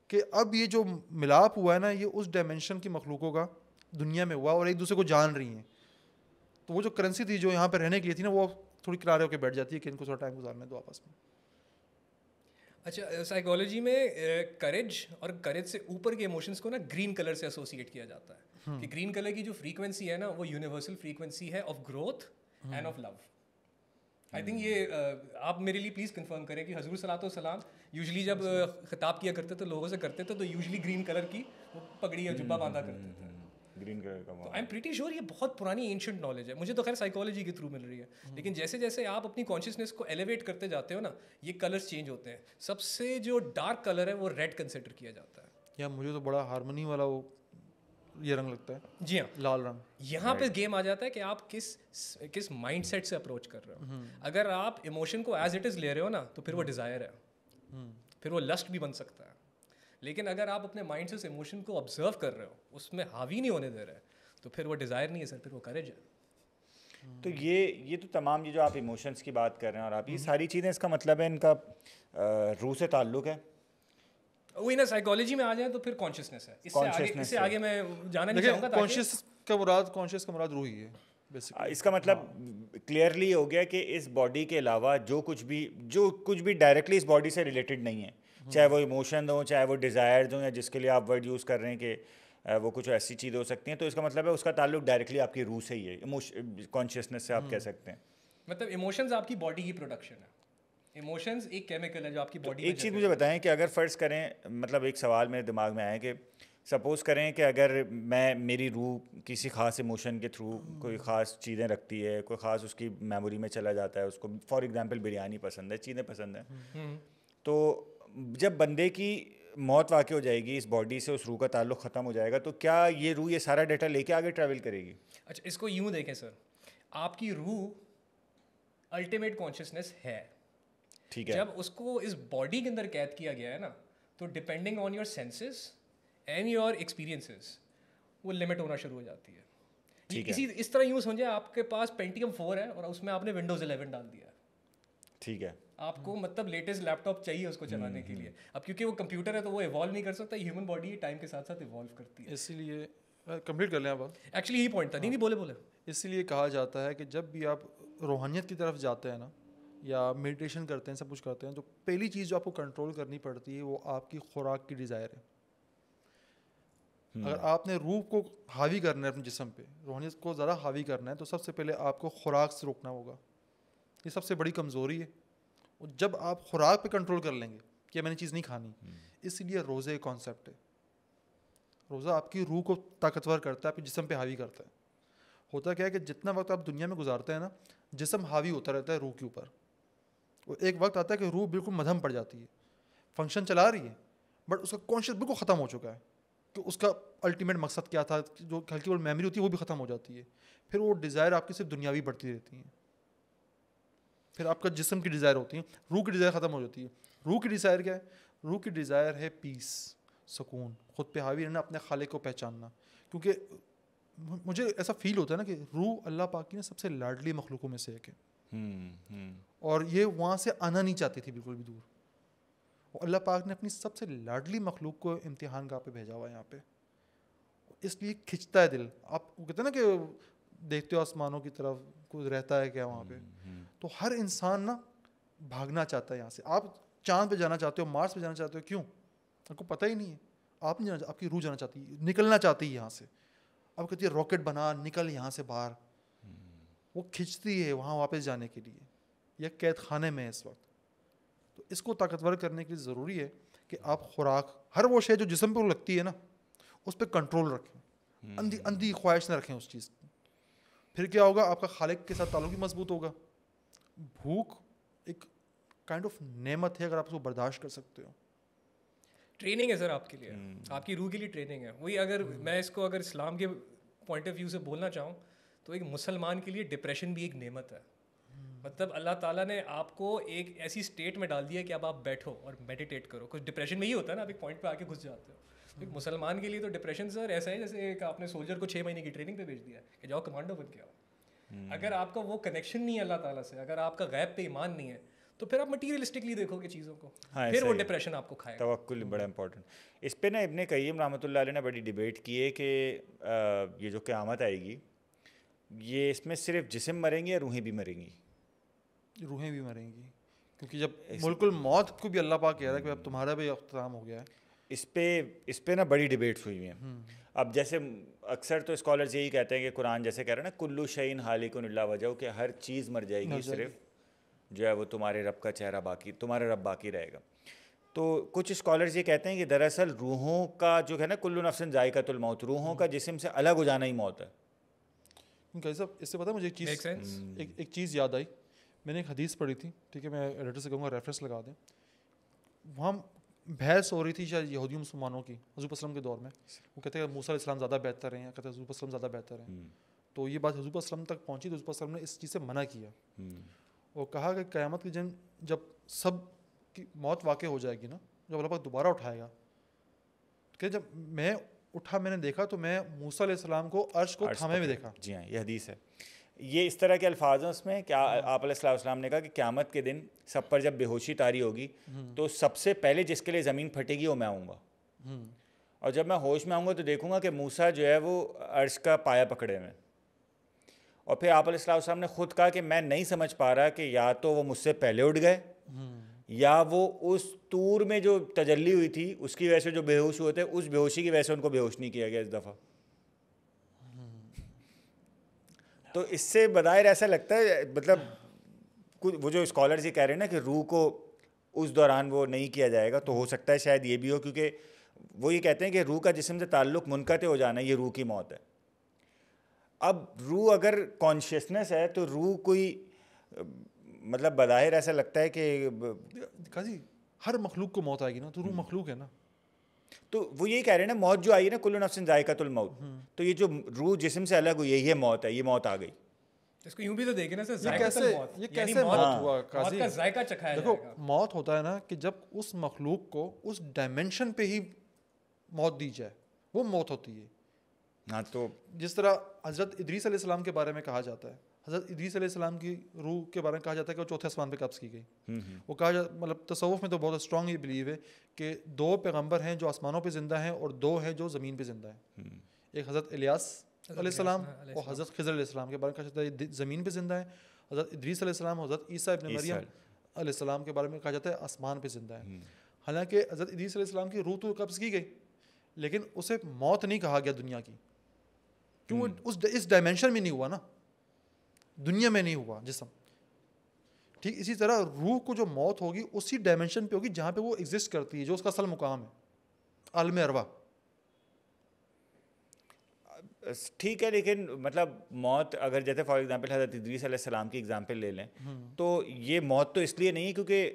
کہ اب یہ جو ملاپ ہوا ہے نا, یہ اس ڈائمینشن کی مخلوقوں کا دنیا میں ہوا اور ایک دوسرے کو جان رہی ہیں. تو وہ جو کرنسی تھی جو یہاں پہ رہنے کے لیے تھی نا, وہ تھوڑی کنارے ہو کے بیٹھ جاتی ہے کہ ان کو تھوڑا ٹائم گزارنا ہے دو آپس میں. اچھا, سائیکالوجی میں کریج اور کریج سے اوپر کے ایموشنس کو نا گرین کلر سے ایسوسیٹ کیا جاتا ہے, کہ گرین کلر کی جو فریکوینسی ہے نا, وہ یونیورسل فریکوینسی ہے of growth and of love. I think یہ آپ میرے لیے پلیز کنفرم کریں کہ حضور صلی اللہ علیہ وسلم یوزلی جب خطاب کیا کرتے تھے لوگوں سے کرتے تھے, تو یوزلی گرین کلر کی وہ پگڑی یا جبہ باندھا کرتے تھے. گرین کلر کا, آئی ایم پریٹی شیور یہ بہت پرانی اینشنٹ نالج ہے, مجھے تو خیر سائیکالوجی کے تھرو مل رہی ہے. لیکن جیسے جیسے آپ اپنی کانشیسنیس کو ایلیویٹ کرتے جاتے ہو نا, یہ کلرس چینج ہوتے ہیں. سب سے جو ڈارک کلر ہے وہ ریڈ کنسیڈر کیا جاتا ہے. یا مجھے تو بڑا ہارمونی والا وہ یہ رنگ لگتا ہے. جی ہاں, لال رنگ. یہاں پہ گیم آ جاتا ہے کہ آپ کس مائنڈ سیٹ سے اپروچ کر رہے ہو. اگر آپ ایموشن کو ایز اٹ از لے رہے ہو نا, تو پھر وہ ڈیزائر ہے, پھر وہ لسٹ بھی بن سکتا ہے. لیکن اگر آپ اپنے مائنڈ سے اس ایموشن کو آبزرو کر رہے ہو, اس میں حاوی نہیں ہونے دے رہے, تو پھر وہ ڈیزائر نہیں ہے سر, پھر وہ کریج ہے. تو یہ تو تمام یہ جو آپ ایموشنس کی بات کر رہے ہیں اور آپ یہ ساری چیزیں, اس کا مطلب ہے ان کا روح سے تعلق ہے. وہی نا, سائیکالوجی میں آ جائیں تو پھر کانشیسنیس ہے. اس سے آگے میں جانا نہیں چاہوں گا. کانشیس کا مراد روح ہی ہے. اس کا مطلب کلیئرلی ہو گیا کہ اس باڈی کے علاوہ جو کچھ بھی ڈائریکٹلی اس باڈی سے ریلیٹڈ نہیں ہے, چاہے وہ ایموشن ہوں, چاہے وہ ڈیزائرز ہوں, یا جس کے لیے آپ ورڈ یوز کر رہے ہیں کہ وہ کچھ ایسی چیزیں ہو سکتی ہیں, تو اس کا مطلب ہے اس کا تعلق ڈائریکٹلی آپ کی روح سے ہی ہے, کانشیسنس سے آپ کہہ سکتے ہیں. مطلب ایموشنز آپ کی باڈی کی پروڈکشن ہے. ایموشنز ایک کیمیکل ہے جو آپ کی باڈی. ایک چیز مجھے بتائیں کہ اگر فرض کریں, مطلب ایک سوال میرے دماغ میں آیا کہ سپوز کریں کہ اگر میری روح کسی خاص ایموشن کے تھرو کوئی خاص چیزیں رکھتی ہے, کوئی خاص اس کی میموری میں چلا جاتا ہے, اس کو فار ایگزامپل بریانی پسند ہے, چیزیں پسند ہیں, تو جب بندے کی موت واقع ہو جائے گی, اس باڈی سے اس روح کا تعلق ختم ہو جائے گا, تو کیا یہ روح یہ سارا ڈیٹا لے کے آگے ٹریول کرے گی؟ اچھا, اس کو یوں دیکھیں سر, آپ کی روح الٹیمیٹ کانشیسنیس ہے, ٹھیک ہے. جب اس کو اس باڈی کے اندر قید کیا گیا ہے نا, تو depending on your senses and your experiences وہ لمٹ ہونا شروع ہو جاتی ہے. اس طرح یوں سمجھے, آپ کے پاس پینٹیم 4 ہے اور اس میں آپ نے ونڈوز 11 ڈال دیا ہے, ٹھیک ہے, آپ کو مطلب لیٹسٹ لیپ ٹاپ چاہیے اس کو چلانے کے لیے. اب کیونکہ وہ کمپیوٹر ہے تو وہ ایوالو نہیں کر سکتا, ہیومن باڈی ٹائم کے ساتھ ساتھ ایوالو کرتی ہے. اسی لیے کمپلیٹ کر لیں آپ. ایکچولی یہی پوائنٹ تھا. نہیں بولے. اسی لیے کہا جاتا ہے کہ جب بھی آپ روحانیت کی طرف جاتے ہیں نا, یا میڈیٹیشن کرتے ہیں, سب کچھ کرتے ہیں, تو پہلی چیز جو آپ کو کنٹرول کرنی پڑتی ہے وہ آپ کی خوراک کی ڈیزائر ہے. اگر آپ نے روح کو حاوی کرنا ہے اپنے جسم پہ, روحانیت کو ذرا حاوی کرنا ہے, تو سب سے پہلے آپ کو خوراک سے روکنا ہوگا. یہ سب سے بڑی کمزوری ہے. اور جب آپ خوراک پہ کنٹرول کر لیں گے کہ میں نے چیز نہیں کھانی, اس لیے روزے ایک کانسیپٹ ہے. روزہ آپ کی روح کو طاقتور کرتا ہے, آپ کے جسم پہ حاوی کرتا ہے. ہوتا کیا ہے کہ جتنا وقت آپ دنیا میں گزارتے ہیں نا, جسم حاوی ہوتا رہتا ہے روح کے اوپر. وہ ایک وقت آتا ہے کہ روح بالکل مدھم پڑ جاتی ہے, فنکشن چلا رہی ہے, بٹ اس کا کانشیس بالکل ختم ہو چکا ہے کہ اس کا الٹیمیٹ مقصد کیا تھا. جو ہلکی بڑی میموری ہوتی ہے وہ بھی ختم ہو جاتی ہے. پھر وہ ڈیزائر آپ کی صرف دنیاوی بڑھتی رہتی ہیں. پھر آپ کا جسم کی ڈیزائر ہوتی ہیں, روح کی ڈیزائر ختم ہو جاتی ہے. روح کی ڈیزائر کیا ہے؟ روح کی ڈیزائر ہے پیس, سکون, خود پہ حاوی رہنا, اپنے خالق کو پہچاننا. کیونکہ مجھے ایسا فیل ہوتا ہے نا کہ روح اللہ پاک کی نا سب سے لاڈلی مخلوقوں میں سے ایک ہے, اور یہ وہاں سے آنا نہیں چاہتی تھی بالکل بھی دور. اور اللہ پاک نے اپنی سب سے لاڈلی مخلوق کو امتحان گاہ پہ بھیجا ہوا ہے یہاں پہ, اس لیے کھنچتا ہے دل. آپ کہتے ہیں نا کہ دیکھتے ہو آسمانوں کی طرف, کچھ رہتا ہے کیا وہاں پہ, تو ہر انسان نا بھاگنا چاہتا ہے یہاں سے. آپ چاند پہ جانا چاہتے ہو, مارس پہ جانا چاہتے ہو, کیوں؟ آپ کو پتہ ہی نہیں ہے. آپ نہیں جانا, آپ کی روح جانا چاہتی ہے, نکلنا چاہتی ہے یہاں سے. اب کہتی ہے راکٹ بنا, نکل یہاں سے باہر. وہ کھنچتی ہے وہاں واپس جانے کے لیے. یہ قید خانے میں ہے اس وقت. تو اس کو طاقتور کرنے کے لیے ضروری ہے کہ آپ خوراک, ہر وہ شے جو جسم پہ لگتی ہے نا, اس پہ کنٹرول رکھیں, اندھی خواہش نہ رکھیں اس چیز کی. پھر کیا ہوگا, آپ کا خالق کے ساتھ تعلق بھی مضبوط ہوگا. بھوک ایک کائنڈ آف نعمت ہے اگر آپ اس کو برداشت کر سکتے ہو. ٹریننگ ہے سر آپ کے لیے, آپ کی روح کے لیے ٹریننگ ہے. وہی اگر میں اس کو اگر اسلام کے پوائنٹ آف ویو سے بولنا چاہوں تو ایک مسلمان کے لیے ڈپریشن بھی ایک نعمت ہے. مطلب اللہ تعالیٰ نے آپ کو ایک ایسی اسٹیٹ میں ڈال دیا کہ اب آپ بیٹھو اور میڈیٹیٹ کرو. کچھ ڈپریشن میں ہی ہوتا ہے نا, آپ ایک پوائنٹ پہ آ کے گھس جاتے ہو. ایک مسلمان کے لیے تو ڈپریشن سر ایسا ہے جیسے ایک آپ نے سولجر کو 6 مہینے کی ٹریننگ پہ بھیج دیا کہ جاؤ کمانڈو بن کے آؤ. اگر آپ کا وہ کنیکشن نہیں ہے اللہ تعالیٰ سے, اگر آپ کا غیب پہ ایمان نہیں ہے, تو پھر آپ مٹیریلسٹکلی دیکھو گے چیزوں کو, پھر وہ ڈپریشن آپ کو کھائے گا. توکل بڑا امپورٹنٹ. اس پہ نا ابن قیم رحمۃ اللہ علیہ نے بڑی ڈیبیٹ کی ہے کہ یہ جو قیامت آئے گی, یہ اس میں صرف جسم مریں گے یا روحیں بھی مریں گی؟ روحیں بھی مریں گی, کیونکہ جب ملک الموت کو بھی اللہ پاک کہہ رہا ہے کہ اب تمہارا بھی اختتام ہو گیا ہے. اس پہ نا بڑی ڈیبیٹس ہوئی ہیں. اب جیسے اکثر تو اسکالرز یہی کہتے ہیں کہ قرآن جیسے کہہ رہا ہے نا, کلو شیء ہالک الا وجہہ, کہ ہر چیز مر جائے گی, صرف جو ہے وہ تمہارے رب کا چہرہ باقی, تمہارا رب باقی رہے گا. تو کچھ اسکالرز یہ کہتے ہیں کہ دراصل روحوں کا جو ہے نا, کلو نفس ذائقۃ الموت, روحوں کا جسم سے الگ ہو جانا ہی موت ہے. اس سے پتہ مجھے ایک چیز یاد آئی. میں نے ایک حدیث پڑھی تھی, ٹھیک ہے, میں ایڈیٹر سے کہوں گا ریفرنس لگا دیں. وہاں بحث ہو رہی تھی شاید یہودیوں مسلمانوں کی حضور وسلم کے دور میں. وہ کہتے ہیں کہ موسیٰ علیہ السلام زیادہ بہتر ہیں, یا کہتے ہیں حضور وسلم زیادہ بہتر ہیں. تو یہ بات حضور وسلم تک پہنچی تو حضور وسلم نے اس چیز سے منع کیا اور کہا کہ قیامت کے دن جب سب کی موت واقع ہو جائے گی نا, جب اللہ پاک دوبارہ اٹھائے گا, کہ جب میں اٹھا میں نے دیکھا تو میں موسیٰ علیہ السلام کو عرش کو تھامے ہوئے دیکھا. جی ہاں, یہ حدیث ہے. یہ اس طرح کے الفاظ ہیں اس میں کہ آپ علیہ السلام نے کہا کہ قیامت کے دن سب پر جب بے ہوشی طاری ہوگی تو سب سے پہلے جس کے لیے زمین پھٹے گی وہ میں آؤں گا, اور جب میں ہوش میں آؤں گا تو دیکھوں گا کہ موسیٰ جو ہے وہ عرش کا پایا پکڑے ہوئے. اور پھر آپ علیہ السلام نے خود کہا کہ میں نہیں سمجھ پا رہا کہ یا تو وہ مجھ سے پہلے اٹھ گئے, یا وہ اس طور میں جو تجلی ہوئی تھی اس کی وجہ سے جو بے ہوش ہوئے تھے, اس بے ہوشی کی وجہ سے ان کو بے ہوش نہیں کیا گیا اس دفعہ. تو اس سے بظاہر ایسا لگتا ہے, مطلب وہ جو اسکالرز یہ کہہ رہے ہیں نا کہ روح کو اس دوران وہ نہیں کیا جائے گا, تو ہو سکتا ہے شاید یہ بھی ہو, کیونکہ وہ یہ کہتے ہیں کہ روح کا جسم سے تعلق منقطع ہو جانا یہ روح کی موت ہے. اب روح اگر کانشیسنس ہے تو روح کوئی, مطلب بظاہر ایسا لگتا ہے کہ قاضی ہر مخلوق کو موت آئے گی نا, تو روح مخلوق ہے نا. تو وہ یہی کہہ رہے ہیں نا, موت جو آئی ہے نا, کل نفس ذائقۃ الموت, تو یہ جو روح جسم سے الگ ہوئی ہے یہ موت ہے, یہ موت آ گئی. اس کو یوں بھی تو دیکھیں نا سر, یہ کیسے موت ہوا قاضی؟ موت کا ذائقہ چکھایا جائے دیکھو, گا. موت ہوتا ہے نا کہ جب اس مخلوق کو اس ڈائمینشن پہ ہی موت دی جائے, وہ موت ہوتی ہے. ہاں, تو جس طرح حضرت ادریس علیہ السلام کے بارے میں کہا جاتا ہے, حضرت ادریس علیہ السلام کی روح کے بارے میں کہا جاتا ہے کہ وہ چوتھے آسمان پہ قبض کی گئی. وہ کہا جاتا, مطلب تصوف میں تو بہت اسٹرانگ یہ بلیو ہے کہ 2 پیغمبر ہیں جو آسمانوں پہ زندہ ہیں اور 2 ہیں جو زمین پہ زندہ ہیں. ایک حضرت الیاس علیہ السلام اور حضرت خضر علیہ السلام کے بارے میں کہا جاتا ہے زمین پہ زندہ ہیں. حضرت ادریس علیہ السلام, حضرت عیسیٰ ابن مریم علیہ السلام کے بارے میں کہا جاتا ہے آسمان پہ زندہ ہے. حالانکہ حضرت ادریس علیہ السلام کی روح تو قبض کی گئی, لیکن اسے موت نہیں کہا گیا دنیا کی, کیوں؟ اس ڈائمینشن میں نہیں ہوا نا, دنیا میں نہیں ہوا جسم. ٹھیک اسی طرح روح کو جو موت ہوگی اسی ڈائمینشن پہ ہوگی جہاں پہ وہ ایگزسٹ کرتی ہے, جو اس کا اصل مقام ہے, عالم ارواح. ٹھیک ہے, لیکن مطلب موت اگر جیسے فار ایگزامپل حضرت ادریس علیہ السلام کی ایگزامپل لے لیں, تو یہ موت تو اس لیے نہیں ہے کیونکہ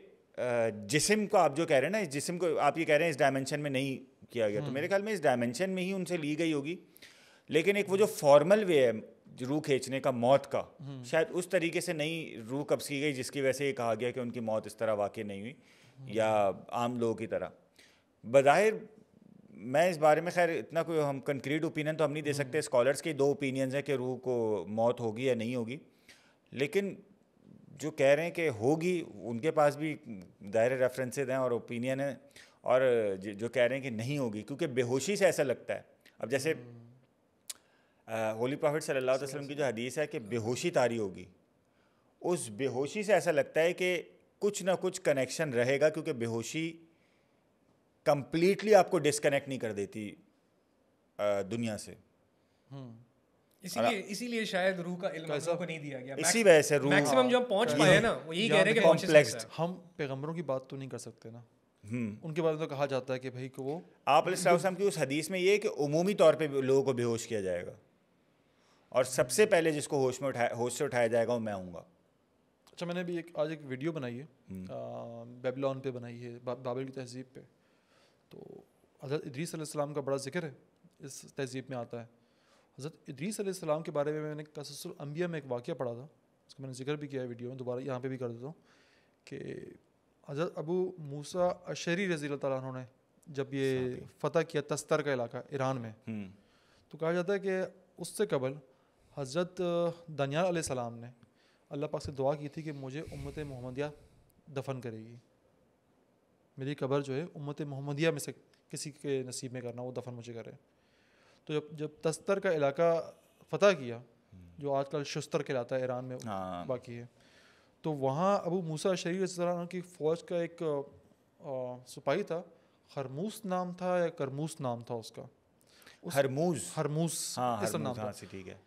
جسم کو آپ جو کہہ رہے ہیں نا, اس جسم کو آپ یہ کہہ رہے ہیں اس ڈائمینشن میں نہیں کیا گیا, تو میرے خیال میں اس ڈائمینشن میں ہی ان سے لی گئی ہوگی. لیکن ایک وہ جو فارمل وے ہے روح کھینچنے کا موت کا, شاید اس طریقے سے نہیں روح قبض کی گئی جس کی وجہ سے یہ کہا گیا کہ ان کی موت اس طرح واقع نہیں ہوئی, یا عام لوگوں کی طرح. بظاہر میں اس بارے میں خیر اتنا کوئی ہم کنکریٹ اوپینین تو ہم نہیں دے سکتے. اسکالرس کے 2 اوپینینز ہیں کہ روح کو موت ہوگی یا نہیں ہوگی, لیکن جو کہہ رہے ہیں کہ ہوگی ان کے پاس بھی ظاہر ریفرنسز ہیں اور اوپینین ہیں, اور جو کہہ رہے ہیں کہ نہیں ہوگی کیونکہ بے ہوشی سے ایسا لگتا ہے. اب جیسے ہولی پرافٹ صلی اللہ علیہ وسلم کی جو حدیث ہے کہ بے ہوشی طاری ہوگی, اس بے ہوشی سے ایسا لگتا ہے کہ کچھ نہ کچھ کنیکشن رہے گا, کیونکہ بے ہوشی کمپلیٹلی آپ کو ڈسکنیکٹ نہیں کر دیتی دنیا سے. اسی لیے شاید روح کا علم ہم لوگوں کو نہیں دیا گیا. اسی وجہ سے روح میکسیمم جو ہم پہنچ پائے ہیں نا وہ یہی کہہ رہے ہیں کہ کمپلیکس. ہم پیغمبروں کی بات تو نہیں کر سکتے نا, ان کے بارے میں تو کہا جاتا ہے کہ بھائی کہ وہ آپ علیہ السلام کی اس حدیث میں یہ ہے کہ عمومی طور پہ لوگوں کو بے ہوش کیا جائے گا, اور سب سے پہلے جس کو ہوش سے اٹھایا جائے گا وہ میں ہوں گا. اچھا, میں نے بھی آج ایک ویڈیو بنائی ہے بیبلون پہ بنائی ہے, بابل کی تہذیب پہ. تو حضرت ادریس علیہ السلام کا بڑا ذکر ہے اس تہذیب میں آتا ہے. حضرت ادریس علیہ السلام کے بارے میں نے قصص الانبیاء میں ایک واقعہ پڑھا تھا, اس کو میں نے ذکر بھی کیا ہے ویڈیو میں, دوبارہ یہاں پہ بھی کر دیتا ہوں کہ حضرت ابو موسیٰ اشعری رضی اللہ تعالیٰ عنہ نے جب یہ فتح کیا تستر کا علاقہ ایران میں, تو کہا جاتا ہے کہ اس سے قبل حضرت دانیال علیہ السلام نے اللہ پاک سے دعا کی تھی کہ مجھے امت محمدیہ دفن کرے گی, میری قبر جو ہے امت محمدیہ میں سے کسی کے نصیب میں کرنا, وہ دفن مجھے کرے. تو جب تستر کا علاقہ فتح کیا, جو آج کل شستر کہلاتا ہے ایران میں باقی ہے, تو وہاں ابو موسیٰ اشعری رضی اللہ عنہ کی فوج کا ایک سپاہی تھا, خرموس نام تھا یا کرموس نام تھا اس کا, ہرموز اس نام تھا.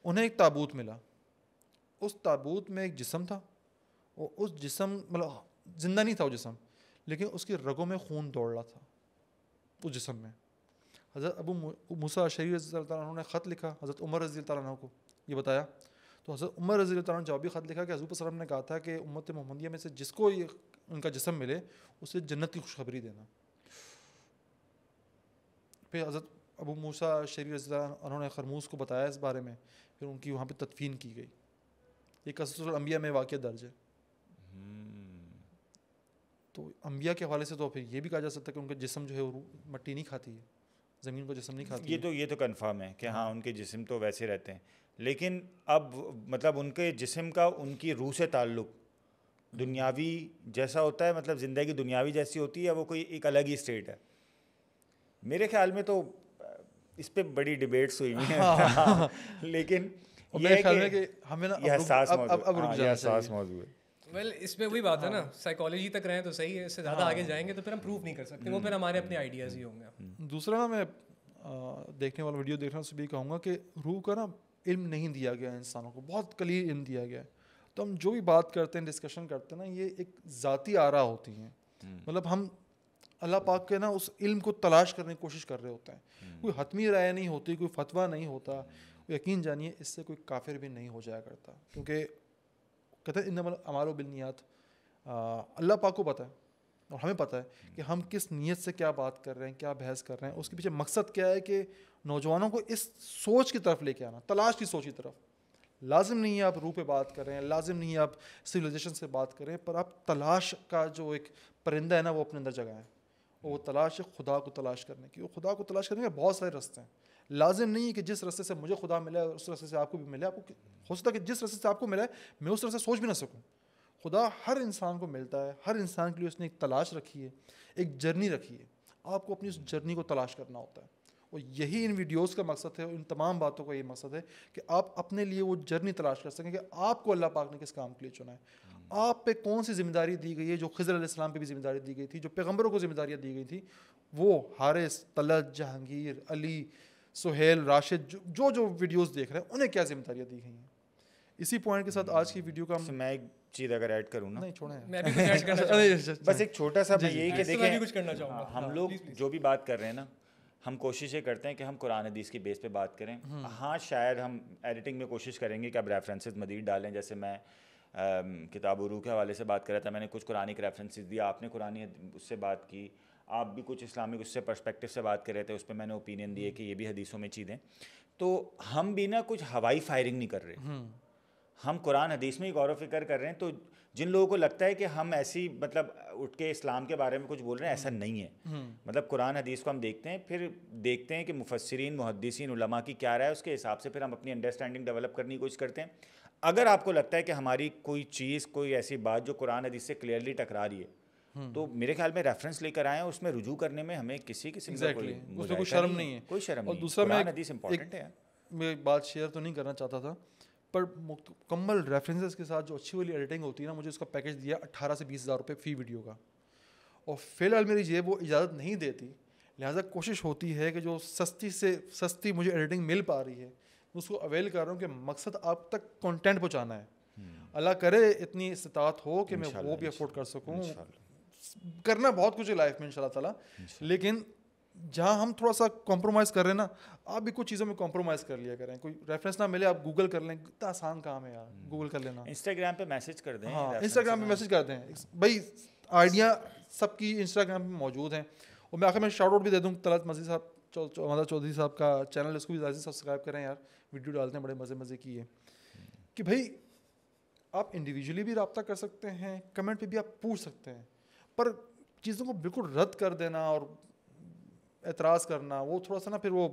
انہیں ایک تابوت ملا, اس تابوت میں ایک جسم تھا, اور اس جسم مطلب زندہ نہیں تھا وہ جسم, لیکن اس کی رگوں میں خون دوڑ رہا تھا اس جسم میں. حضرت ابو موسیٰ اشعری رضی اللہ عنہ نے خط لکھا حضرت عمر رضی اللہ عنہ کو, یہ بتایا. تو حضرت عمر رضی اللہ عنہ نے جوابی خط لکھا کہ حضور صلی اللہ علیہ وسلم نے کہا تھا کہ امت محمدیہ میں سے جس کو یہ ان کا جسم ملے اسے جنت کی خوشخبری دینا. پھر حضرت ابو موسیٰ اشعری رضی اللہ عنہ نے خرموس کو بتایا اس بارے میں, پھر ان کی وہاں پہ تدفین کی گئی. یہ قصص الانبیاء میں واقعہ درج ہے. تو انبیاء کے حوالے سے تو پھر یہ بھی کہا جا سکتا ہے کہ ان کا جسم جو ہے وہ مٹی نہیں کھاتی ہے, زمین کو جسم نہیں کھاتی. یہ تو کنفرم ہے کہ ہاں ان کے جسم تو ویسے رہتے ہیں, لیکن اب مطلب ان کے جسم کا ان کی روح سے تعلق دنیاوی جیسا ہوتا ہے, مطلب زندگی دنیاوی جیسی ہوتی ہے, وہ کوئی ایک الگ ہی اسٹیٹ ہے. میرے خیال میں تو اس پہ بڑی ڈیبیٹس ہوئی ہیں, لیکن یہ خیال ہے کہ ہمیں نا حساس موضوع ہے. ویل اس میں وہی بات ہے نا, سائیکالوجی تک رہیں تو صحیح ہے, اس سے زیادہ آگے جائیں گے تو پھر ہم پروف نہیں کر سکتے, وہ پھر ہمارے اپنے آئیڈیاز ہی ہوں گے. دوسرا نا میں دیکھنے والا ویڈیو دیکھ رہا ہوں, اس سے بھی کہوں گا کہ روح کا نا علم نہیں دیا گیا انسانوں کو, بہت قلیل علم دیا گیا ہے. تو ہم جو بھی بات کرتے ہیں, ڈسکشن کرتے ہیں نا, یہ ایک ذاتی آرا ہوتی ہیں. مطلب ہم اللہ پاک کے نا اس علم کو تلاش کرنے کی کوشش کر رہے ہوتے ہیں. کوئی حتمی رائے نہیں ہوتی, کوئی فتویٰ نہیں ہوتا. یقین جانیے اس سے کوئی کافر بھی نہیں ہو جایا کرتا, کیونکہ کہتے ہیں انما الاعمال بالنیات, اللہ پاک کو پتہ ہے اور ہمیں پتہ ہے کہ ہم کس نیت سے کیا بات کر رہے ہیں, کیا بحث کر رہے ہیں. اس کے پیچھے مقصد کیا ہے کہ نوجوانوں کو اس سوچ کی طرف لے کے آنا, تلاش کی سوچ کی طرف. لازم نہیں ہے آپ روح پہ بات کر رہے ہیں, لازم نہیں ہے آپ سویلائزیشن سے بات کریں, پر آپ تلاش کا جو ایک پرندہ ہے نا وہ اپنے اندر جگائیں, اور وہ تلاش ہے خدا کو تلاش کرنے کی. وہ خدا کو تلاش کرنے کے بہت سارے راستے ہیں. لازم نہیں ہے کہ جس راستے سے مجھے خدا ملا ہے اس راستے سے آپ کو بھی ملے. آپ کو ہو سکتا ہے کہ جس راستے سے آپ کو ملا ہے میں اس راستے سے سوچ بھی نہ سکوں. خدا ہر انسان کو ملتا ہے, ہر انسان کے لیے اس نے ایک تلاش رکھی ہے, ایک جرنی رکھی ہے. آپ کو اپنی اس جرنی کو تلاش کرنا ہوتا ہے, اور یہی ان ویڈیوز کا مقصد ہے, ان تمام باتوں کا یہ مقصد ہے کہ آپ اپنے لیے وہ جرنی تلاش کر سکیں کہ آپ کو اللہ پاک نے کس کام کے لیے چنا ہے, آپ پہ کون سی ذمہ داری دی گئی ہے. جو خضر علیہ السلام پہ بھی ذمہ داری دی گئی تھی, جو پیغمبروں کو ذمہ داریاں دی گئی تھی, وہ حارث, طلحت, جہانگیر, علی, سہیل, راشد, جو ویڈیوز دیکھ رہے ہیں انہیں کیا ذمہ داریاں دی گئی ہیں. اسی پوائنٹ کے ساتھ آج کی ویڈیو کا میں ایک چیز اگر ایڈ کروں نا, نہیں چھوڑیں, میں بھی کچھ ایڈ کرنا چاہوں گا, بس ایک چھوٹا سا, میں یہی کہ دیکھیں کچھ کرنا چاہوں گا. ہم لوگ جو بھی بات کر رہے ہیں نا, ہم کوشش یہ کرتے ہیں کہ ہم قرآن حدیث کی بیس پہ بات کریں. ہاں شاید ہم ایڈیٹنگ میں کوشش کریں گے کہ اب ریفرنسز مزید ڈالیں, جیسے میں کتاب و روح کے حوالے سے بات کر رہا تھا, میں نے کچھ قرآنک ریفرنسز دیا, آپ نے قرآن اس سے بات کی, آپ بھی کچھ اسلامک اس سے پرسپیکٹیو سے بات کر رہے تھے, اس پہ میں نے اوپینین دیے کہ یہ بھی حدیثوں میں چیزیں. تو ہم بھی نا کچھ ہوائی فائرنگ نہیں کر رہے, ہم قرآن حدیث میں ہی غور و فکر کر رہے ہیں. تو جن لوگوں کو لگتا ہے کہ ہم ایسی مطلب اٹھ کے اسلام کے بارے میں کچھ بول رہے ہیں, ایسا نہیں ہے. مطلب قرآن حدیث کو ہم دیکھتے ہیں, پھر دیکھتے ہیں کہ مفسرین, محدثین, علماء کی کیا رائے ہے, اس کے حساب سے پھر ہم اپنی انڈرسٹینڈنگ ڈیولپ کرنے کی کوشش کرتے ہیں. اگر آپ کو لگتا ہے کہ ہماری کوئی چیز, کوئی ایسی بات جو قرآن حدیث سے کلیئرلی ٹکرا رہی ہے, تو میرے خیال میں ریفرنس لے کر آئیں, اس میں رجوع کرنے میں ہمیں کسی قسم کا کوئی شرم نہیں ہے, کوئی شرم اور نہیں. دوسرا قرآن حدیث امپورٹنٹ ہے. میں ایک بات شیئر تو نہیں کرنا چاہتا تھا, پر مکمل ریفرنسز کے ساتھ جو اچھی والی ایڈیٹنگ ہوتی ہے نا, مجھے اس کا پیکیج دیا 18 سے 20 ہزار روپے فی ویڈیو کا, اور فی الحال میری جیب وہ اجازت نہیں دیتی, لہٰذا کوشش ہوتی ہے کہ جو سستی سے سستی مجھے ایڈیٹنگ مل پا رہی ہے اس کو اویل کر رہا ہوں, کہ مقصد آپ تک کنٹینٹ پہنچانا ہے. اللہ کرے اتنی استطاعت ہو کہ میں وہ بھی افورڈ کر سکوں. کرنا بہت کچھ ہے لائف میں ان شاء اللہ تعالیٰ, لیکن جہاں ہم تھوڑا سا کمپرومائز کر رہے ہیں نا, آپ بھی کچھ چیزوں میں کمپرومائز کر لیا کریں. کوئی ریفرنس نہ ملے آپ گوگل کر لیں, اتنا آسان کام ہے یار, گوگل کر لینا. انسٹاگرام پہ میسج کر دیں. ہاں انسٹاگرام پہ میسج کر دیں بھائی, آئیڈیا سب کی انسٹاگرام پہ موجود ہیں. اور میں آخر میں شاؤٹ آؤٹ بھی دے دوں, طلعت مزید صاحب, چودھری صاحب کا چینل, اس کو بھی زیادہ سبسکرائب کریں یار, ویڈیو ڈالتے ہیں بڑے مزے مزے کی ہے. کہ بھائی آپ انڈیویجولی بھی رابطہ کر سکتے ہیں, کمنٹ پہ بھی آپ پوچھ سکتے ہیں, پر چیزوں کو بالکل رد کر دینا اور اعتراض کرنا, وہ تھوڑا سا نا پھر وہ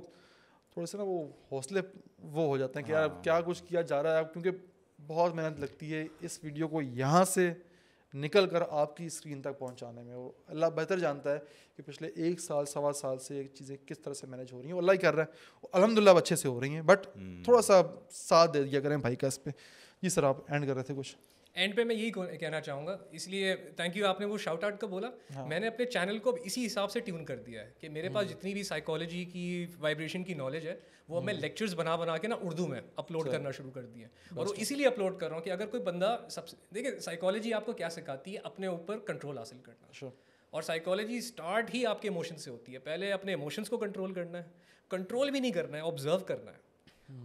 تھوڑے سے نا وہ حوصلے وہ ہو جاتے ہیں کہ یار کیا کچھ کیا جا رہا ہے. کیونکہ بہت محنت لگتی ہے اس ویڈیو کو یہاں سے نکل کر آپ کی اسکرین تک پہنچانے میں. وہ اللہ بہتر جانتا ہے کہ پچھلے 1 سال 1.25 سال سے چیزیں کس طرح سے مینیج ہو رہی ہیں. اللہ ہی کر رہا ہے, الحمد للہ اچھے سے ہو رہی ہیں, بٹ تھوڑا سا ساتھ دے دیا کریں بھائی کا اس پہ. جی سر آپ اینڈ کر رہے تھے کچھ. اینڈ پہ میں یہی کہنا چاہوں گا, اس لیے تھینک یو آپ نے وہ شاؤٹ آؤٹ کا بولا. میں نے اپنے چینل کو اسی حساب سے ٹیون کر دیا ہے کہ میرے پاس جتنی بھی سائیکالوجی کی, وائبریشن کی نالج ہے, وہ میں لیکچرز بنا کے نا اردو میں اپلوڈ کرنا شروع کر دیا. اور وہ اسی لیے اپلوڈ کر رہا ہوں کہ اگر کوئی بندہ دیکھیں سائیکالوجی آپ کو کیا سکھاتی ہے, اپنے اوپر کنٹرول حاصل کرنا. اور سائیکالوجی اسٹارٹ ہی آپ کے ایموشن سے ہوتی ہے. پہلے اپنے ایموشنس کو کنٹرول کرنا ہے, کنٹرول بھی نہیں کرنا ہے, آبزرو کرنا ہے.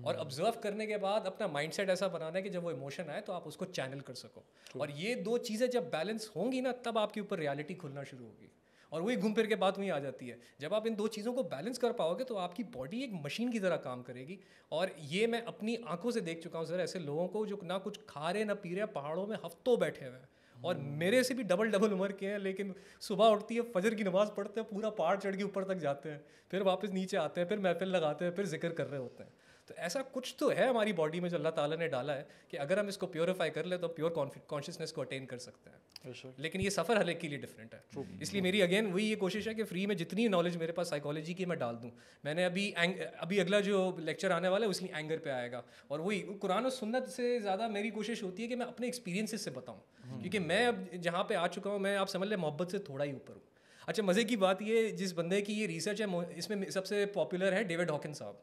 اور آبزرو کرنے کے بعد اپنا مائنڈ سیٹ ایسا بنانا ہے کہ جب وہ ایموشن آئے تو آپ اس کو چینل کر سکو. اور یہ 2 چیزیں جب بیلنس ہوں گی نا, تب آپ کے اوپر ریالٹی کھلنا شروع ہوگی. اور وہی گھوم پھر کے بات وہیں آ جاتی ہے, جب آپ ان 2 چیزوں کو بیلنس کر پاؤ گے تو آپ کی باڈی ایک مشین کی طرح کام کرے گی. اور یہ میں اپنی آنکھوں سے دیکھ چکا ہوں سر, ایسے لوگوں کو جو نہ کچھ کھا رہے نہ پی رہے, پہاڑوں میں ہفتوں بیٹھے ہوئے ہیں, اور میرے سے بھی ڈبل عمر کے ہیں, لیکن صبح اٹھتی ہے, فجر کی نماز پڑھتے ہیں, پورا پہاڑ چڑھ کے اوپر تک جاتے ہیں, پھر واپس نیچے آتے ہیں, پھر محفل لگاتے ہیں, پھر ذکر کر رہے ہوتے ہیں. تو ایسا کچھ تو ہے ہماری باڈی میں جو اللہ تعالیٰ نے ڈالا ہے کہ اگر ہم اس کو پیوریفائی کر لیں تو پیور کانشیسنیس کو اٹین کر سکتے ہیں. لیکن یہ سفر ہر ایک کے لیے ڈفرینٹ ہے. اس لیے میری اگین وہی یہ کوشش ہے کہ فری میں جتنی نالج میرے پاس سائیکالوجی کی میں ڈال دوں. میں نے ابھی اگلا جو لیکچر آنے والا ہے اس لیے اینگر پہ آئے گا, اور وہی قرآن و سنت سے زیادہ میری کوشش ہوتی ہے کہ میں اپنے ایکسپیرینسز سے بتاؤں, کیونکہ میں اب جہاں پہ آ چکا ہوں, میں آپ سمجھ لیں محبت سے تھوڑا ہی اوپر ہوں. اچھا مزے کی بات یہ, جس بندے کی یہ ریسرچ ہے اس میں سب سے پاپولر ہے ڈیوڈ ہاکن صاحب,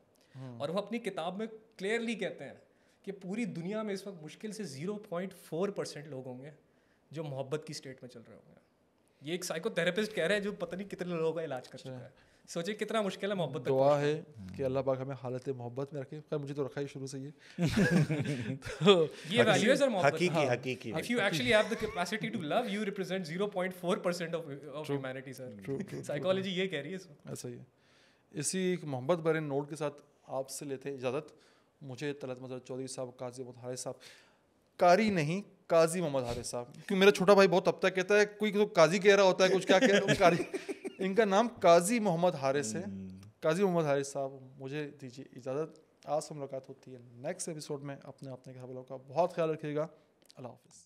اور وہ اپنی کتاب میں کلیئرلی کہتے ہیں کہ پوری دنیا میں اس وقت مشکل سے 0.4% لوگ ہوں گے جو محبت کی اسٹیٹ میں چل رہے ہوں گے. یہ ایک سائیکو تھراپسٹ کہہ رہے ہیں جو پتہ نہیں کتنے لوگوں کا علاج کر چکا ہے. سوچے کتنا مشکل ہے محبت. دعا ہے کہ اللہ پاک ہمیں حالت محبت میں رکھے. مجھے تو رکھا ہی شروع سے یہ ویلیو ہے سر محبت. حقیقی if you actually have the capacity to love, you represent 0.4% of humanity sir. Psychology یہ کہہ رہی ہے. ایسا ہی ہے. اسی ایک محبت بھرے نوٹ کے ساتھ آپ سے لیتے اجازت. مجھے طلعت مظہر چودھری صاحب, قاضی محمد حارث صاحب, قاری نہیں قاضی محمد حارث صاحب, کیونکہ میرا چھوٹا بھائی بہت اب تک کہتا ہے کوئی تو قاضی کہہ رہا ہوتا ہے, کچھ کیا کہہ رہا ہے قاری. ان کا نام قاضی محمد حارث ہے. قاضی محمد حارث صاحب مجھے دیجیے اجازت. آپ سے ملاقات ہوتی ہے نیکسٹ ایپیسوڈ میں. اپنے کے حوالوں کا بہت خیال رکھیے گا. اللہ حافظ.